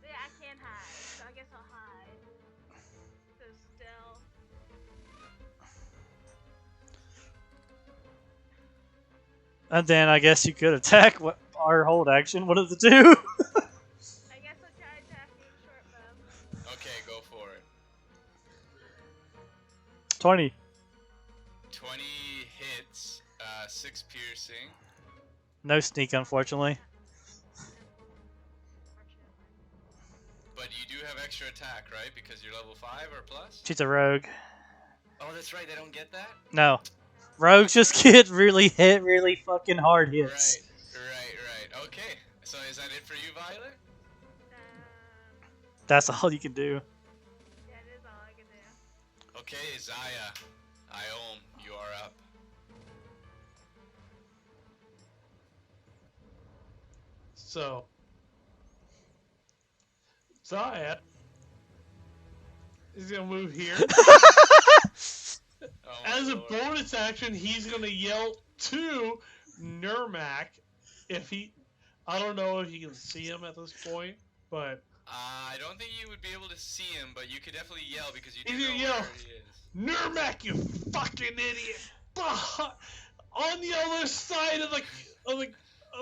Yeah, I can hide, so I guess I'll hide. So stealth. And then I guess you could attack our hold action. What does it do? I guess I'll try attacking short bow. Okay, go for it. 20. 20 hits, 6 piercing. No sneak, unfortunately. But you do have extra attack, right? Because you're level 5 or plus? She's a rogue. Oh, that's right, they don't get that? No. Rogues just get really fucking hard hits. Right. Okay, so is that it for you, Violet? That's all you can do. That is all I can do. Okay, Zaya. Iom, you are up. So, Zaya is gonna move here. Oh, As a Lord. bonus action, he's gonna yell to Nermac if he. I don't know if you can see him at this point, but I don't think you would be able to see him, but you could definitely yell because you do He's know gonna yell. where he is. Nermac, you fucking idiot! On the other side of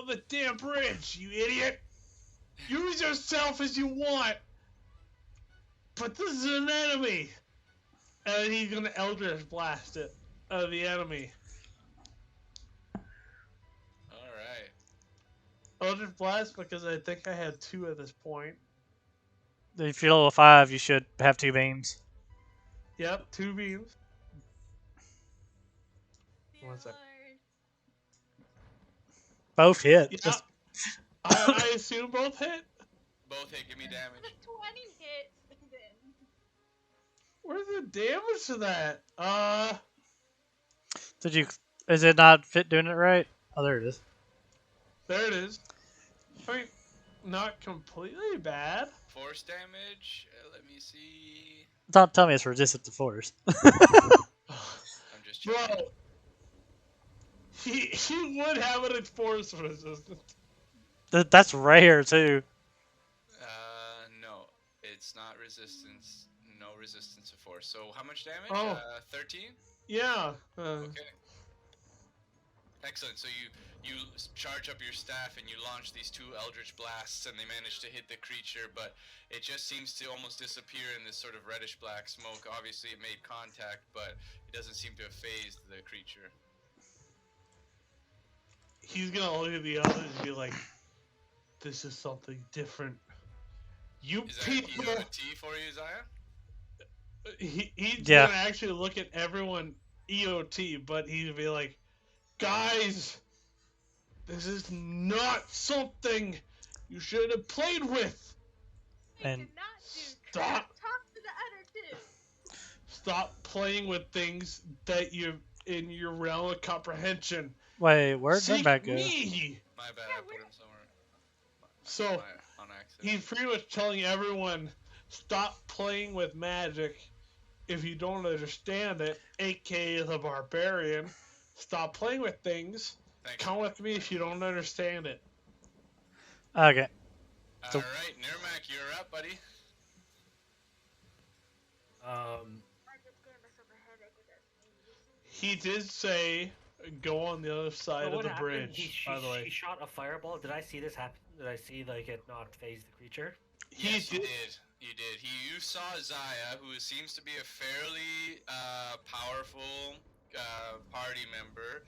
the damn bridge, you idiot! Use yourself as you want, but this is an enemy. And he's gonna Eldritch Blast it of the enemy. Alright. Eldritch Blast because I think I had 2 at this point. If you're level 5, you should have 2 beams. Yep, 2 beams. Dear One sec. Lord. Both hit. Yeah, Just- I assume both hit. Both hit, give me damage. 20 hits then. Where's the damage to that? Did you? Is it not fit doing it right? Oh, there it is. There it is. I mean, not completely bad. Force damage, let me see. Don't tell me it's resistant to force. I'm just Bro, checking. he would have an force resistance. That's rare too. No, it's not resistance. No resistance to force. So how much damage? Oh. 13. Yeah. Okay. Excellent. So you charge up your staff and you launch these two eldritch blasts, and they manage to hit the creature, but it just seems to almost disappear in this sort of reddish black smoke. Obviously, it made contact, but it doesn't seem to have phased the creature. He's gonna look at the others and be like, "This is something different. You Is that people." EOT for you, Zaya? He's Yeah. gonna actually look at everyone EOT, but he'd be like, "Guys, this is not something you should have played with. We And- did not do Stop. crap. Talk to the other two. Stop playing with things that you in your realm of comprehension. Wait, where'd Seek Nurmak go? me." My bad, Yeah, I put we're- him somewhere. So On accident. he's pretty much telling everyone, stop playing with magic if you don't understand it, aka the barbarian. Stop playing with things. Thanks. Come with me if you don't understand it. Okay. All right, Nirmak, you're up, buddy. I'm just giving myself a headache with that sneeze. He did say go on the other side So of the happened? bridge, by the way. He shot a fireball. Did I see this happen? Did I see like it not phase the creature? Yes, you did. You did. You saw Zaya, who seems to be a fairly powerful party member,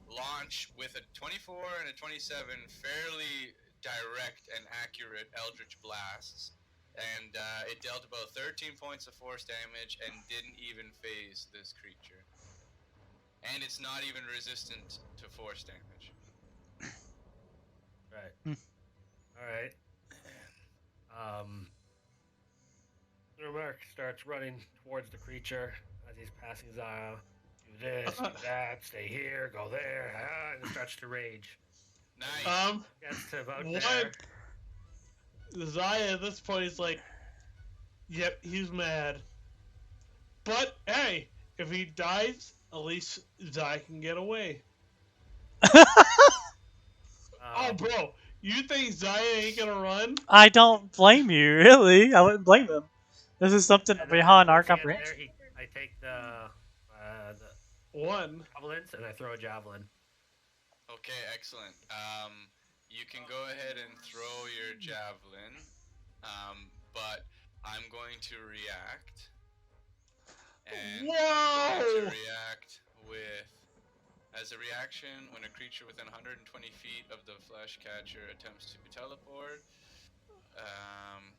launch with a 24 and a 27 fairly direct and accurate eldritch blasts, and it dealt about 13 points of force damage and didn't even phase this creature. And it's not even resistant to force damage. Right. Hmm. All right. Mark starts running towards the creature as he's passing Zaya. Do this, do that, stay here, go there, and starts to rage. Nice. Gets to about What? there. Zaya at this point is like, yep, he's mad. But hey, if he dies, at least Zaya can get away. Oh, bro, you think Zaya ain't gonna run? I don't blame you, really. I wouldn't blame him. This is something And, beyond our once he gets there, comprehension. I take the One. javelins and I throw a javelin. Okay, excellent. You can go ahead and throw your javelin, but I'm going to react. And I'm going to react with, as a reaction, when a creature within 120 feet of the flesh catcher attempts to teleport.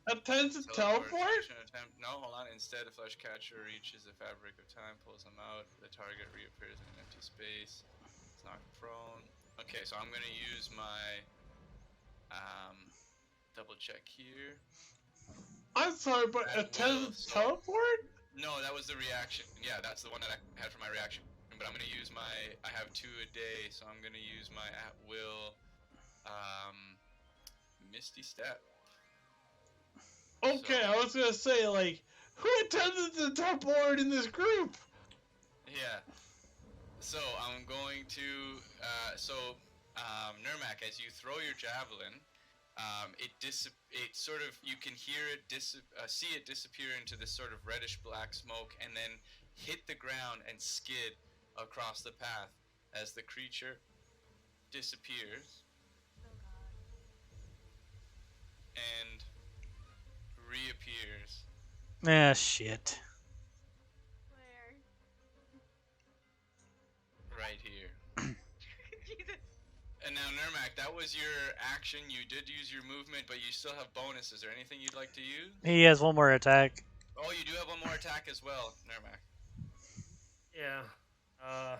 Attempts to teleport? Attempt, no, hold on. Instead, a flesh catcher reaches the fabric of time, pulls them out. The target reappears in an empty space. It's knocked prone. Okay, so I'm gonna use my double check here. I'm sorry, but At will, attempts to teleport? No, that was the reaction. Yeah, that's the one that I had for my reaction. But I'm gonna use my. I have 2 a day, so I'm gonna use my at will, Misty Step. Okay, So- I was gonna say, like, who attempted to teleport in this group? Yeah. So I'm going to. Nirmak, as you throw your javelin, it sort of, you can hear it see it disappear into this sort of reddish black smoke, and then hit the ground and skid across the path as the creature disappears Oh god. and reappears. Ah, shit. Where? Right here. Jesus. And now, Nirmak, that was your action. You did use your movement, but you still have bonus. Is there anything you'd like to use? He has one more attack. Oh, you do have one more attack as well, Nirmak. Yeah. I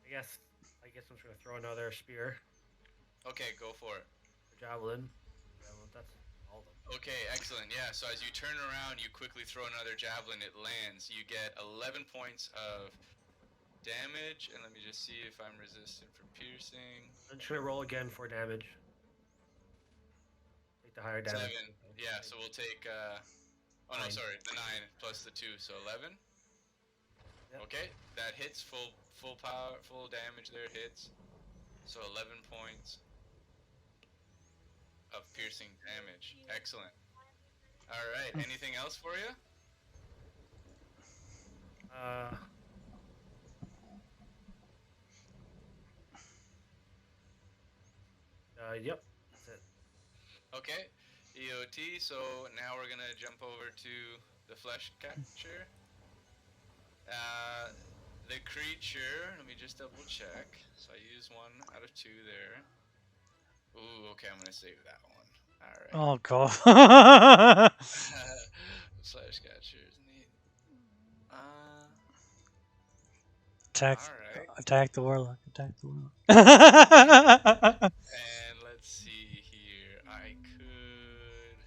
guess I'm just gonna throw another spear. Okay, go for it. Javelin. That's all of them. Okay, excellent. Yeah, so as you turn around, you quickly throw another javelin. It lands. You get 11 points of damage, and let me just see if I'm resistant for piercing. I'm just gonna roll again for damage. Take the higher damage. 7. Yeah, so we'll take. Oh no, 9. sorry, the 9 plus the 2, so 11. Yep. Okay, that hits full power, full damage. There hits. So 11 points of piercing damage. Excellent. All right. Anything else for you? Yep. That's it. Okay. EOT. So now we're gonna jump over to the flesh catcher. The creature. Let me just double check. So I use 1 out of 2 there. Ooh. Okay. I'm gonna save that one. All right. Oh god. Flesh catcher is neat. Attack, Alright. attack the warlock. Attack the warlock. And let's see here. I could.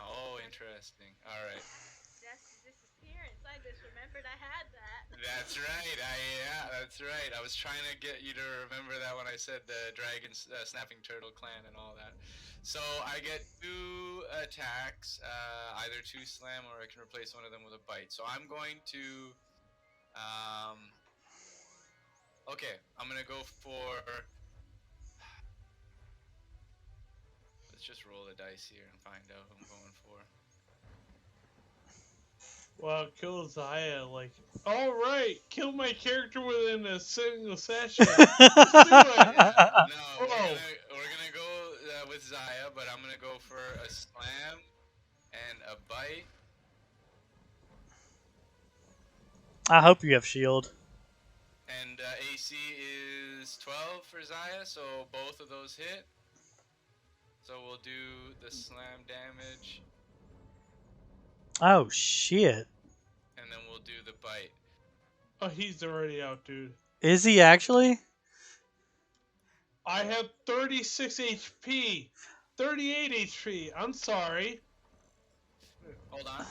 Oh, interesting. Alright. That's the disappearance. I just remembered I had that. That's right. That's right. I was trying to get you to remember that when I said the dragon snapping turtle clan and all that. So I get 2 attacks, either 2 slam or I can replace one of them with a bite. So I'm going to. Okay, I'm gonna go for. Let's just roll the dice here and find out who I'm going for. Wow, kill Zaya, like, alright, kill my character within a single session. Let's do it. Yeah, no, we're gonna go with Zaya, but I'm gonna go for a slam and a bite. I hope you have shield. And AC is 12 for Zaya, so both of those hit. So we'll do the slam damage, Oh shit. and then we'll do the bite. Oh, he's already out, dude. Is he actually? I have 36 HP. 38 HP. I'm sorry. Hold on.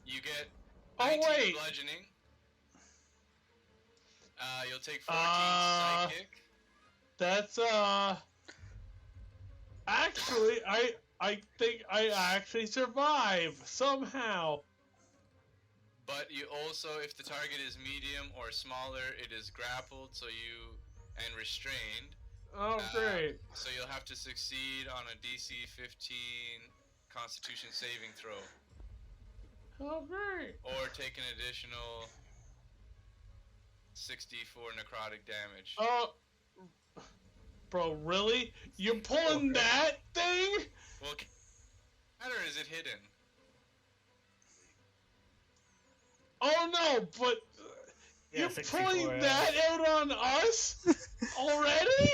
You get Oh, 19 wait. bludgeoning. You'll take 14 psychic. That's, actually, I think I actually survive somehow. But you also, if the target is medium or smaller, it is grappled, so you and restrained. Oh, great. So you'll have to succeed on a DC 15 Constitution saving throw, Oh, great. or take an additional 64 necrotic damage. Oh, bro, really? You're pulling that thing? Well, matter is it hidden? Oh no, but Yeah, you're 64, pulling yeah. that out on us already?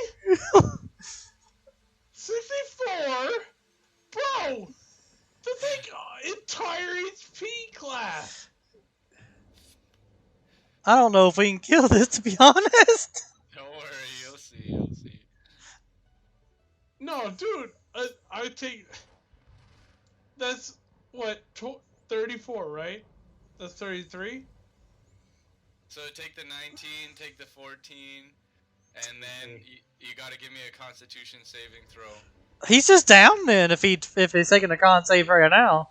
64? Bro, that's like entire HP class. I don't know if we can kill this, to be honest. Don't worry, you'll see. You'll see. No, dude, I think that's what 34, right? That's 33. So take the 19, take the 14, and then you got to give me a Constitution saving throw. He's just down then if he's taking a con save right now.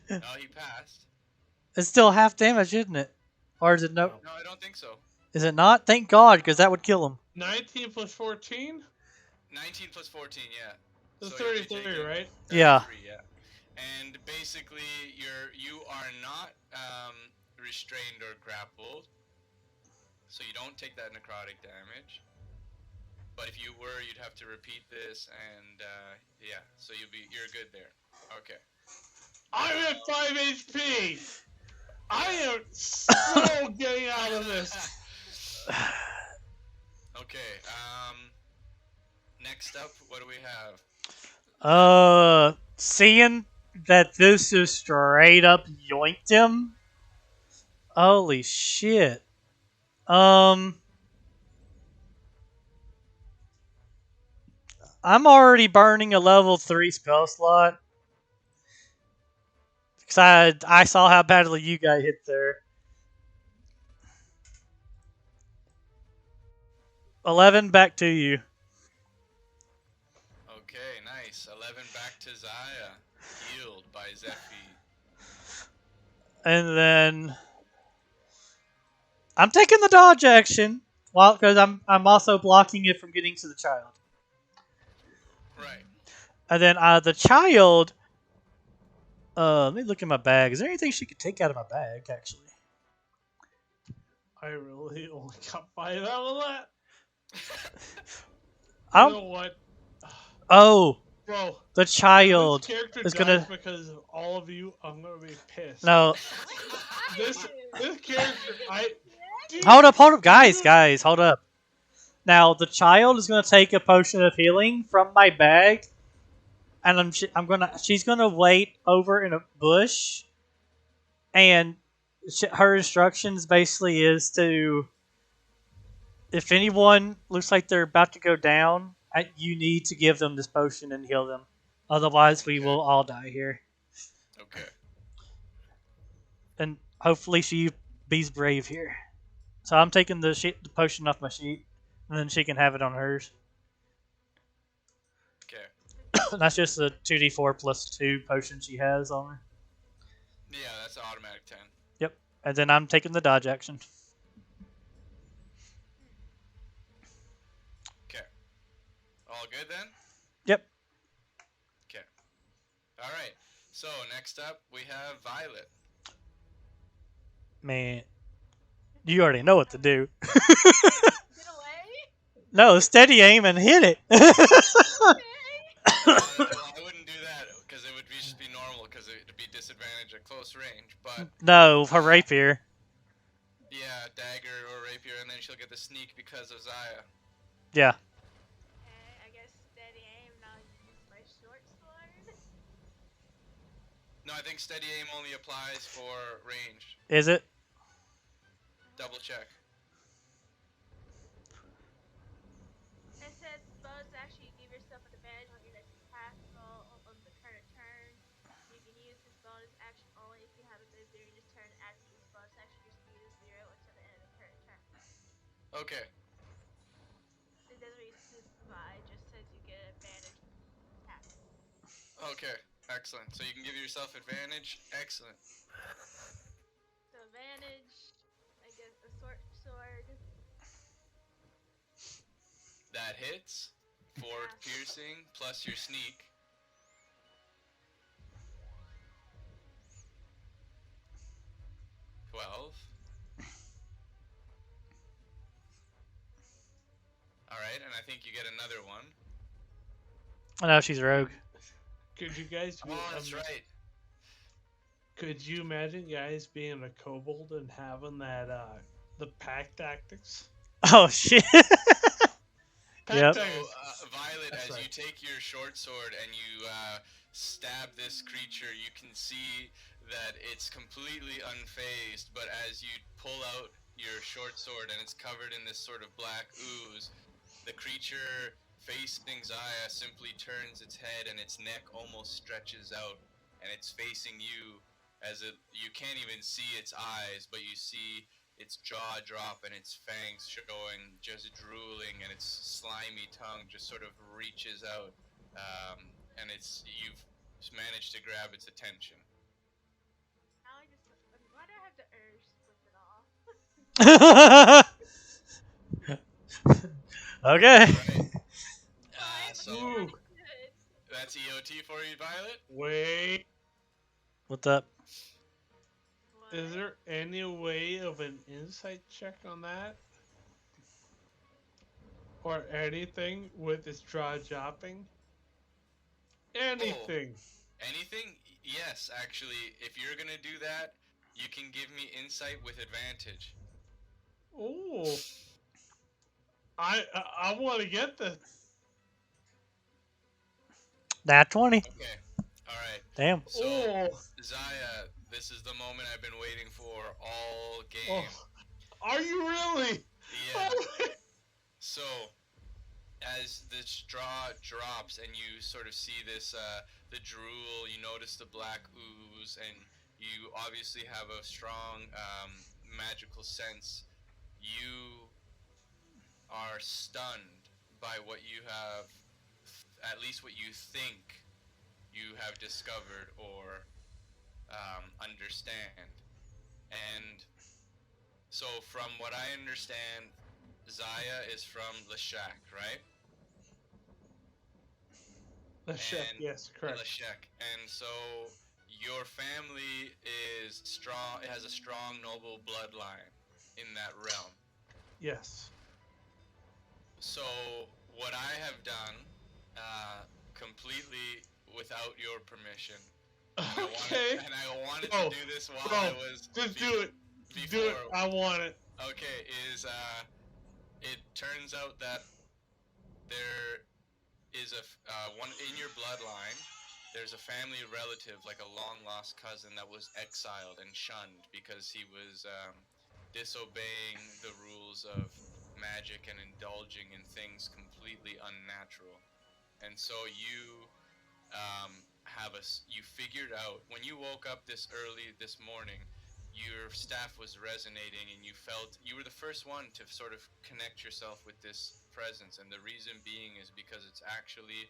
No, he passed. It's still half damage, isn't it? Or is it no? No, I don't think so. Is it not? Thank God, because that would kill him. 19 plus 14? 19 plus 14, yeah. That's So you'll be 33, taking right? 33, Yeah. yeah. And basically, you are not restrained or grappled, so you don't take that necrotic damage. But if you were, you'd have to repeat this, and yeah, so you're good there. Okay. I'm at 5 HP. I am so getting out of this. Okay. Next up, what do we have? Seeing that this is straight up yoinked him. Holy shit. I'm already burning a level 3 spell slot. Because I saw how badly you got hit there. 11 back to you. Okay, nice. 11 back to Zaya. Healed by Zephi. And then I'm taking the dodge action. Well, because I'm also blocking it from getting to the child. Right. And then the child. Let me look in my bag. Is there anything she could take out of my bag? Actually, I really only got 5 out of that. I You don't. know what? Oh, Bro, the if this child character is dies gonna. because of all of you, I'm gonna be pissed. No, What did I This do? this character, dude, hold up, guys, you- guys, hold up. Now the child is gonna take a potion of healing from my bag, and she's gonna wait over in a bush, and her instructions basically is to, if anyone looks like they're about to go down, you need to give them this potion and heal them. Otherwise, we Okay. will all die here. Okay. And hopefully, she be's brave here. So I'm taking the potion off my sheet, and then she can have it on hers. Okay. That's just a 2d4 plus 2 potion she has on her. Yeah, that's an automatic 10. Yep. And then I'm taking the dodge action. Okay. All good then? Yep. Okay. All right. So next up we have Violet. Man, you already know what to do. Get away? No, steady aim and hit it. Okay. Well, I wouldn't do that because it would just be normal because it would be disadvantage at close range. But No, her rapier. yeah, dagger or rapier, and then she'll get the sneak because of Zaya. Yeah. Okay, I guess steady aim and I'll use my short sword. No, I think steady aim only applies for range. Is it? Double check. It says bonus action, you give yourself an advantage on your next attack roll on the current turn. You can use this bonus action only if you have a bit during this turn. After you use bonus action, your speed is 0 until the end of the current turn. Okay. It doesn't really specify, it just says you get advantage attack. Okay. Excellent. So you can give yourself advantage. Excellent. So advantage, I guess a short sword. That hits. 4 Yeah. piercing plus your sneak. $12. All right, and I think you get another one. I know she's rogue. could you guys? Oh, that's right. Could you imagine guys being a kobold and having that the pack tactics? Oh shit. Pack Yep. So, tactics. Violet, That's as right. you take your short sword and you stab this creature, you can see that it's completely unfazed. But as you pull out your short sword and it's covered in this sort of black ooze, the creature facing Zaya simply turns its head and its neck almost stretches out, and it's facing you. You can't even see its eyes, but you see its jaw drop and its fangs showing, just drooling, and its slimy tongue just sort of reaches out, and you've managed to grab its attention. Now I just, why do I have the urge to flip it off? Okay. Right. Why? So Ooh. Good. that's EOT for you, Violet. Wait, What's up? What? is there any way of an insight check on that? Or anything with its jaw dropping? Anything. Anything? Yes, actually, if you're gonna do that, you can give me insight with advantage. Oh, I want to get this. Nat 20. Okay. All right. Damn. So, Oh, Zaya, this is the moment I've been waiting for all oh, game. are you really? Yeah. Oh, So, as the straw drops and you sort of see this, the drool, you notice the black ooze, and you obviously have a strong magical sense. You are stunned by what you have, at least what you think you have discovered or understand. And So from what I understand, Zaya is from Leshak, right? Leshek, And yes, correct. Leshek, and so your family is strong. It has a strong noble bloodline in that realm. Yes. So what I have done, completely without your permission, Okay. and I wanted Bro, to do this while bro, I was just do it. before. Do it. I want it. Okay, it turns out that there is one in your bloodline. There's a family relative, like a long lost cousin, that was exiled and shunned because he was disobeying the rules of magic and indulging in things completely unnatural. And so you figured out when you woke up this early this morning, your staff was resonating, and you felt you were the first one to sort of connect yourself with this presence. And the reason being is because it's actually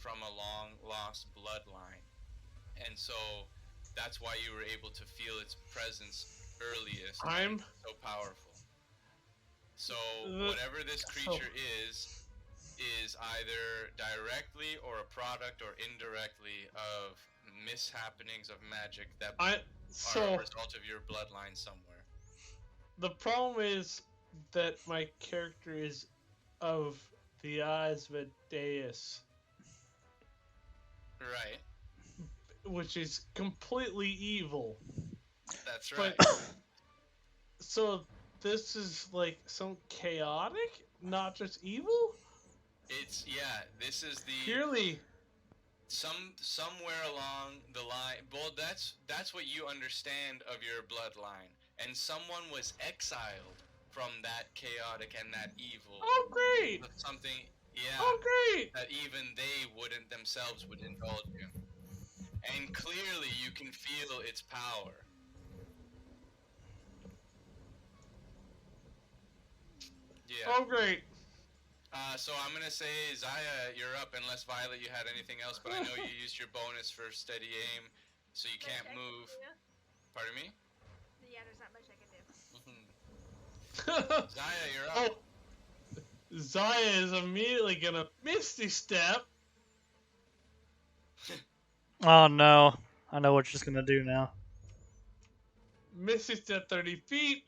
from a long lost bloodline. And so that's why you were able to feel its presence earliest. I'm so powerful. So The- whatever this creature is either directly or a product or indirectly of mishappenings of magic that are a so result of your bloodline somewhere. the problem is that my character is of the eyes of a deus, Right. which is completely evil. That's right. But so this is like some chaotic, not just evil. It's this is the Purely, somewhere along the line. Well, that's what you understand of your bloodline. And someone was exiled from that chaotic and that evil. oh great, Something, oh great. that even they would indulge in. And clearly you can feel its power. Yeah. Oh great. So I'm gonna say, Zaya, you're up, unless Violet, you had anything else, but I know you used your bonus for steady aim, so you can't move. Pardon me? Yeah, there's not much I can do. Zaya, you're Oh, up. Zaya is immediately gonna misty step. Oh no. I know what she's gonna do now. Misty step 30 feet.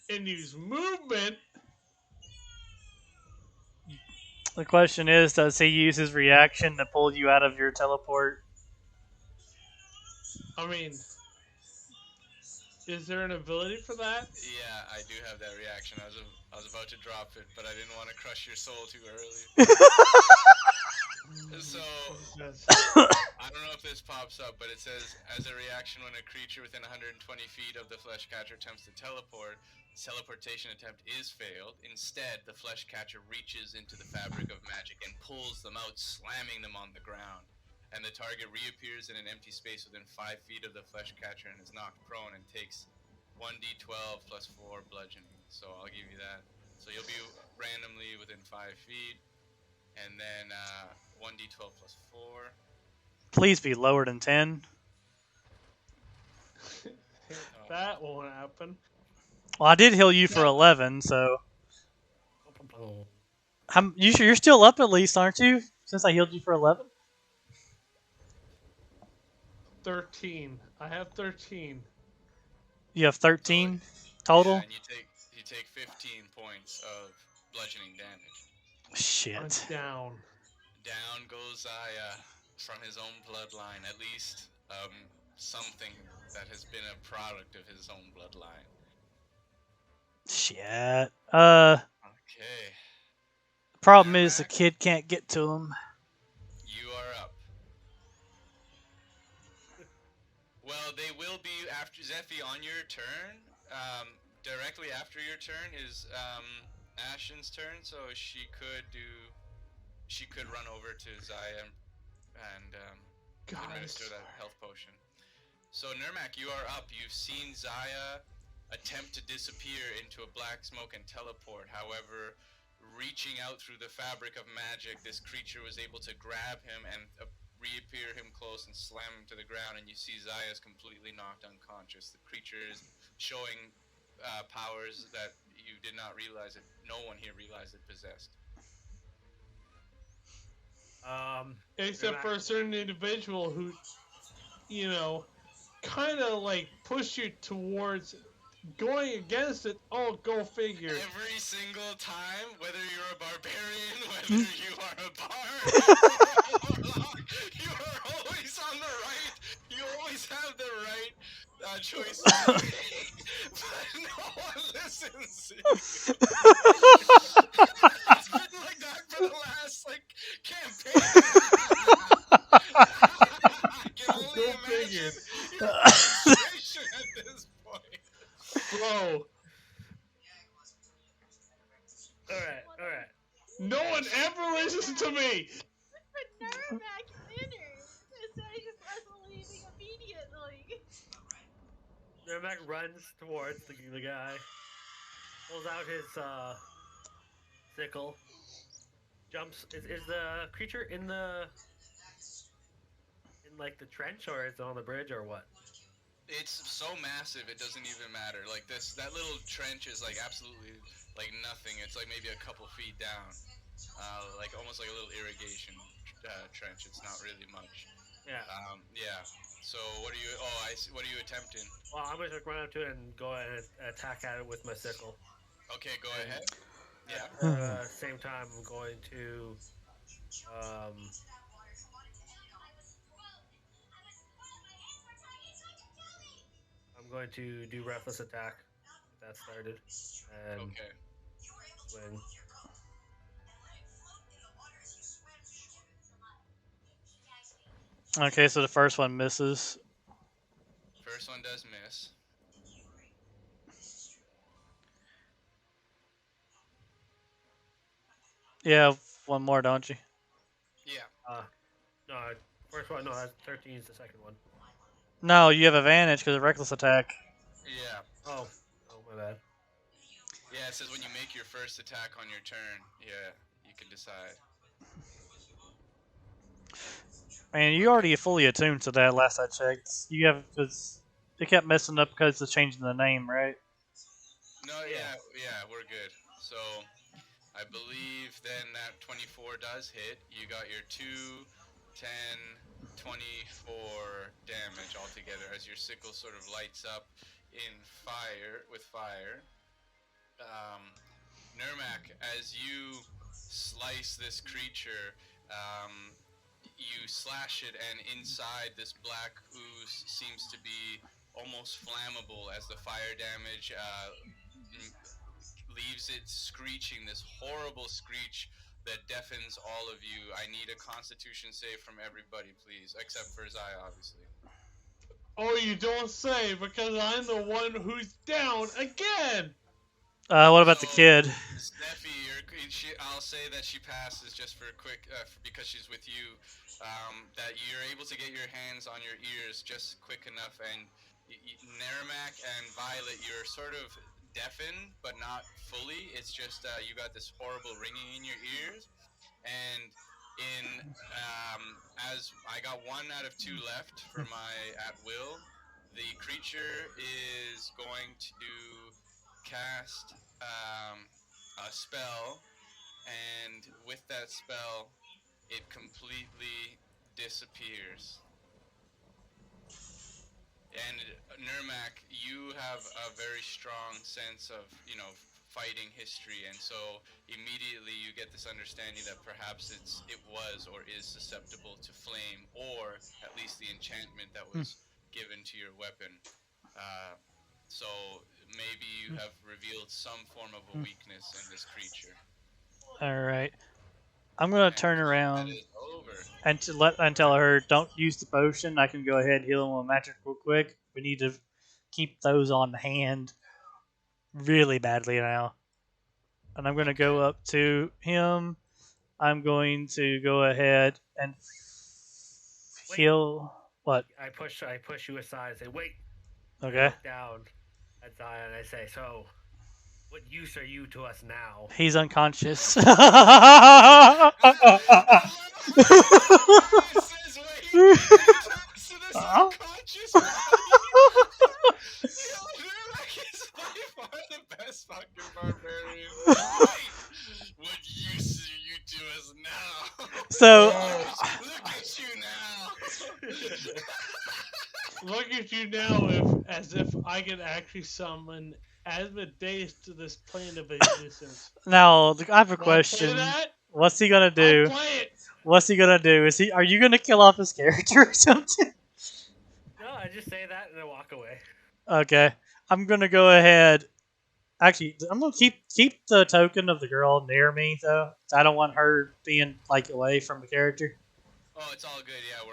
And use movement. The question is, does he use his reaction to pull you out of your teleport? I mean, is there an ability for that? Yeah, I do have that reaction. I was about to drop it, but I didn't want to crush your soul too early. So I don't know if this pops up, but it says, as a reaction when a creature within 120 feet of the flesh catcher attempts to teleport, its teleportation attempt is failed. Instead, the flesh catcher reaches into the fabric of magic and pulls them out, slamming them on the ground. And the target reappears in an empty space within 5 feet of the flesh catcher and is knocked prone and takes 1d12 plus 4 bludgeoning. So I'll give you that. So you'll be randomly within 5 feet, and then 1d12 plus 4. Please be lower than 10. That won't happen. Well, I did heal you for 11, so you sure you're still up at least, aren't you? Since I healed you for 11. 13. I have 13. You have 13 total. Yeah, and you take 15 points of bludgeoning damage. Shit. I'm down. Down goes Zaya from his own bloodline. At least something that has been a product of his own bloodline. Shit. Okay. Problem is the kid can't get to him. You are up. Well, they will be after Zephy on your turn. Directly after your turn is Ashen's turn, so she could run over to Zaya and administer that health potion. So Nurmak, you are up. You've seen Zaya attempt to disappear into a black smoke and teleport. However, reaching out through the fabric of magic, this creature was able to grab him and reappear him close and slam him to the ground, and you see Zaya's completely knocked unconscious. The creature is showing powers that you did not realize it. No one here realized it possessed. Except for a certain individual who, kind of like pushed you towards going against it. Oh, go figure. Every single time, whether you're a barbarian, whether you are a bard, you are always on the right. You always have the right choices to make, but no one listens. It's been like that for the last campaign. I can only Go imagine figure. your frustration at this point. Bro, Alright. no one ever listens to me. But Nermac enters and says us leaving immediately. Nermac runs towards the guy, pulls out his sickle, jumps. Is the creature in the trench, or is it on the bridge, or what? It's so massive it doesn't even matter. That little trench is absolutely nothing. It's maybe a couple feet down, almost like a little irrigation trench. It's not really much. Yeah. Yeah. So what are you? Oh, I see. What are you attempting? Well, I'm gonna run up to it and go and attack at it with my sickle. Okay, go ahead. Yeah. At the same time, I'm going to do reckless attack. Get that started. And Okay. swing. Okay, so the first one misses. First one does miss. Yeah, one more, don't you? Yeah. No, first one. No, that's 13 is the second one. No, you have advantage because of reckless attack. Yeah. Oh, my bad. Yeah, it says when you make your first attack on your turn, yeah, you can decide. Man, you already fully attuned to that last I checked. You have, because it kept messing up because of changing the name, right? No, yeah, we're good. So, I believe then that 24 does hit. You got your 2, 10, 24 damage altogether as your sickle sort of lights up with fire. Nermac, as you slice this creature, you slash it, and inside this black ooze seems to be almost flammable as the fire damage leaves it screeching, this horrible screech that deafens all of you. I need a Constitution save from everybody, please, except for Zaya, obviously. Oh, you don't say, because I'm the one who's down again. What about the kid? Steffi, I'll say that she passes just for a quick, because she's with you, that you're able to get your hands on your ears just quick enough, and Nermac and Violet, you're sort of deafened, but not fully. It's just you got this horrible ringing in your ears, and as I got 1 out of 2 left for my at will, the creature is going to cast a spell, and with that spell, it completely disappears. And Nermac, you have a very strong sense of, fighting history, and so immediately you get this understanding that perhaps it was or is susceptible to flame, or at least the enchantment that was given to your weapon. So maybe you have revealed some form of a weakness in this creature. Alright. I'm going to turn around That is over. and tell her, don't use the potion. I can go ahead and heal him with magic real quick. We need to keep those on hand really badly now. And I'm going to go up to him. I'm going to go ahead and heal. What? I push you aside and say, wait. Okay. I look down at Zion and I say, so, what use are you to us now? He's unconscious. It says, What use do you to us now? So Look at you now. Look at you now, as if I could actually summon Asmodeus to this plane of existence. now I have a Want to play question. that? What's he gonna I'll do? play it. What's he gonna do? Are you gonna kill off his character or something? No, I just say that and then walk away. Okay, I'm gonna go ahead. Actually, I'm gonna keep the token of the girl near me though. I don't want her being like away from the character. Oh, it's all good. Yeah,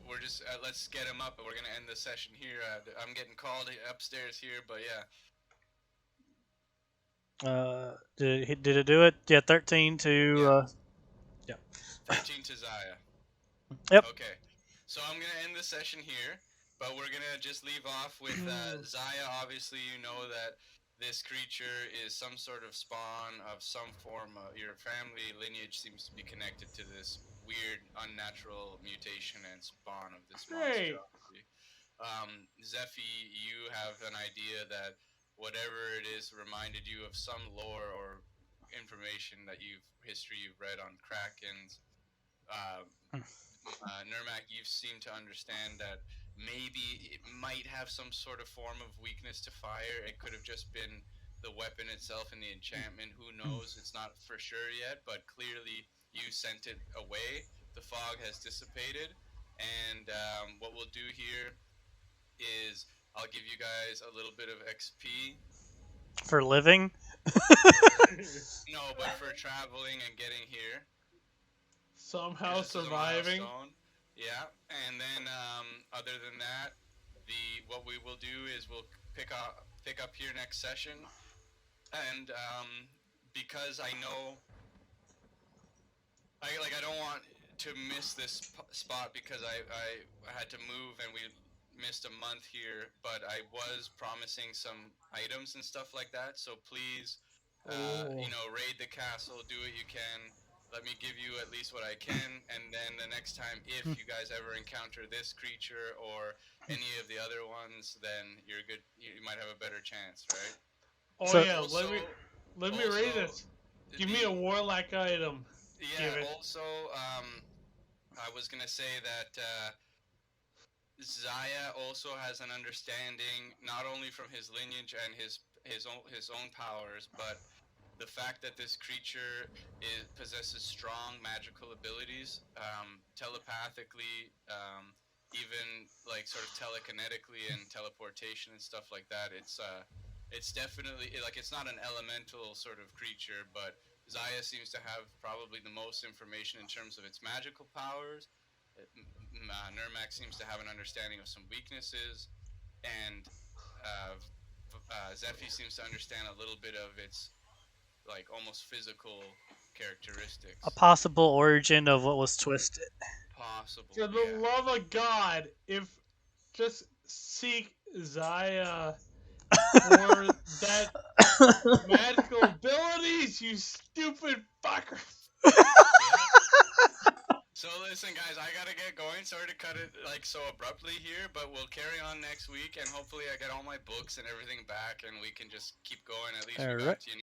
we're just let's get him up, and we're gonna end the session here. I'm getting called upstairs here, but yeah. Did it do it? Yeah, 13 to. Yeah. Yeah. 13 to Zaya. Yep. Okay. So I'm gonna end the session here, but we're gonna just leave off with Zaya. Obviously, you know that this creature is some sort of spawn of some form. Your family lineage seems to be connected to this weird, unnatural mutation and spawn of this Great. monstrosity. Zephy, you have an idea that whatever it is reminded you of some lore or information that history you've read on Krakens. Nurmak, you seem to understand that maybe it might have some sort of form of weakness to fire. It could have just been the weapon itself and the enchantment. Who knows? It's not for sure yet, but clearly you sent it away. The fog has dissipated, and what we'll do here is I'll give you guys a little bit of XP. For living. No, but for traveling and getting here. Somehow This is a surviving. milestone. Yeah, and then other than that, what we will do is we'll pick up here next session, and because I know I don't want to miss this spot because I had to move and we missed a month here, but I was promising some items and stuff like that. So please, raid the castle, do what you can. Let me give you at least what I can, and then the next time, if you guys ever encounter this creature or any of the other ones, then you're good. You might have a better chance, right? Oh So- yeah, Also, let me read it. Give me a warlock item. Yeah. Give it. Also, I was gonna say that Zaya also has an understanding not only from his lineage and his own powers, but the fact that this creature possesses strong magical abilities, telepathically, even like sort of telekinetically and teleportation and stuff like that. It's definitely like it's not an elemental sort of creature, but Zaya seems to have probably the most information in terms of its magical powers. Nurmak seems to have an understanding of some weaknesses, and Zephy seems to understand a little bit of its like almost physical characteristics. A possible origin of what was twisted. Possible. For the love of God, if just seek Zaya for that magical abilities, you stupid fucker. So listen, guys, I gotta get going. Sorry to cut it like so abruptly here, but we'll carry on next week, and hopefully I get all my books and everything back, and we can just keep going. At least we got Alright. to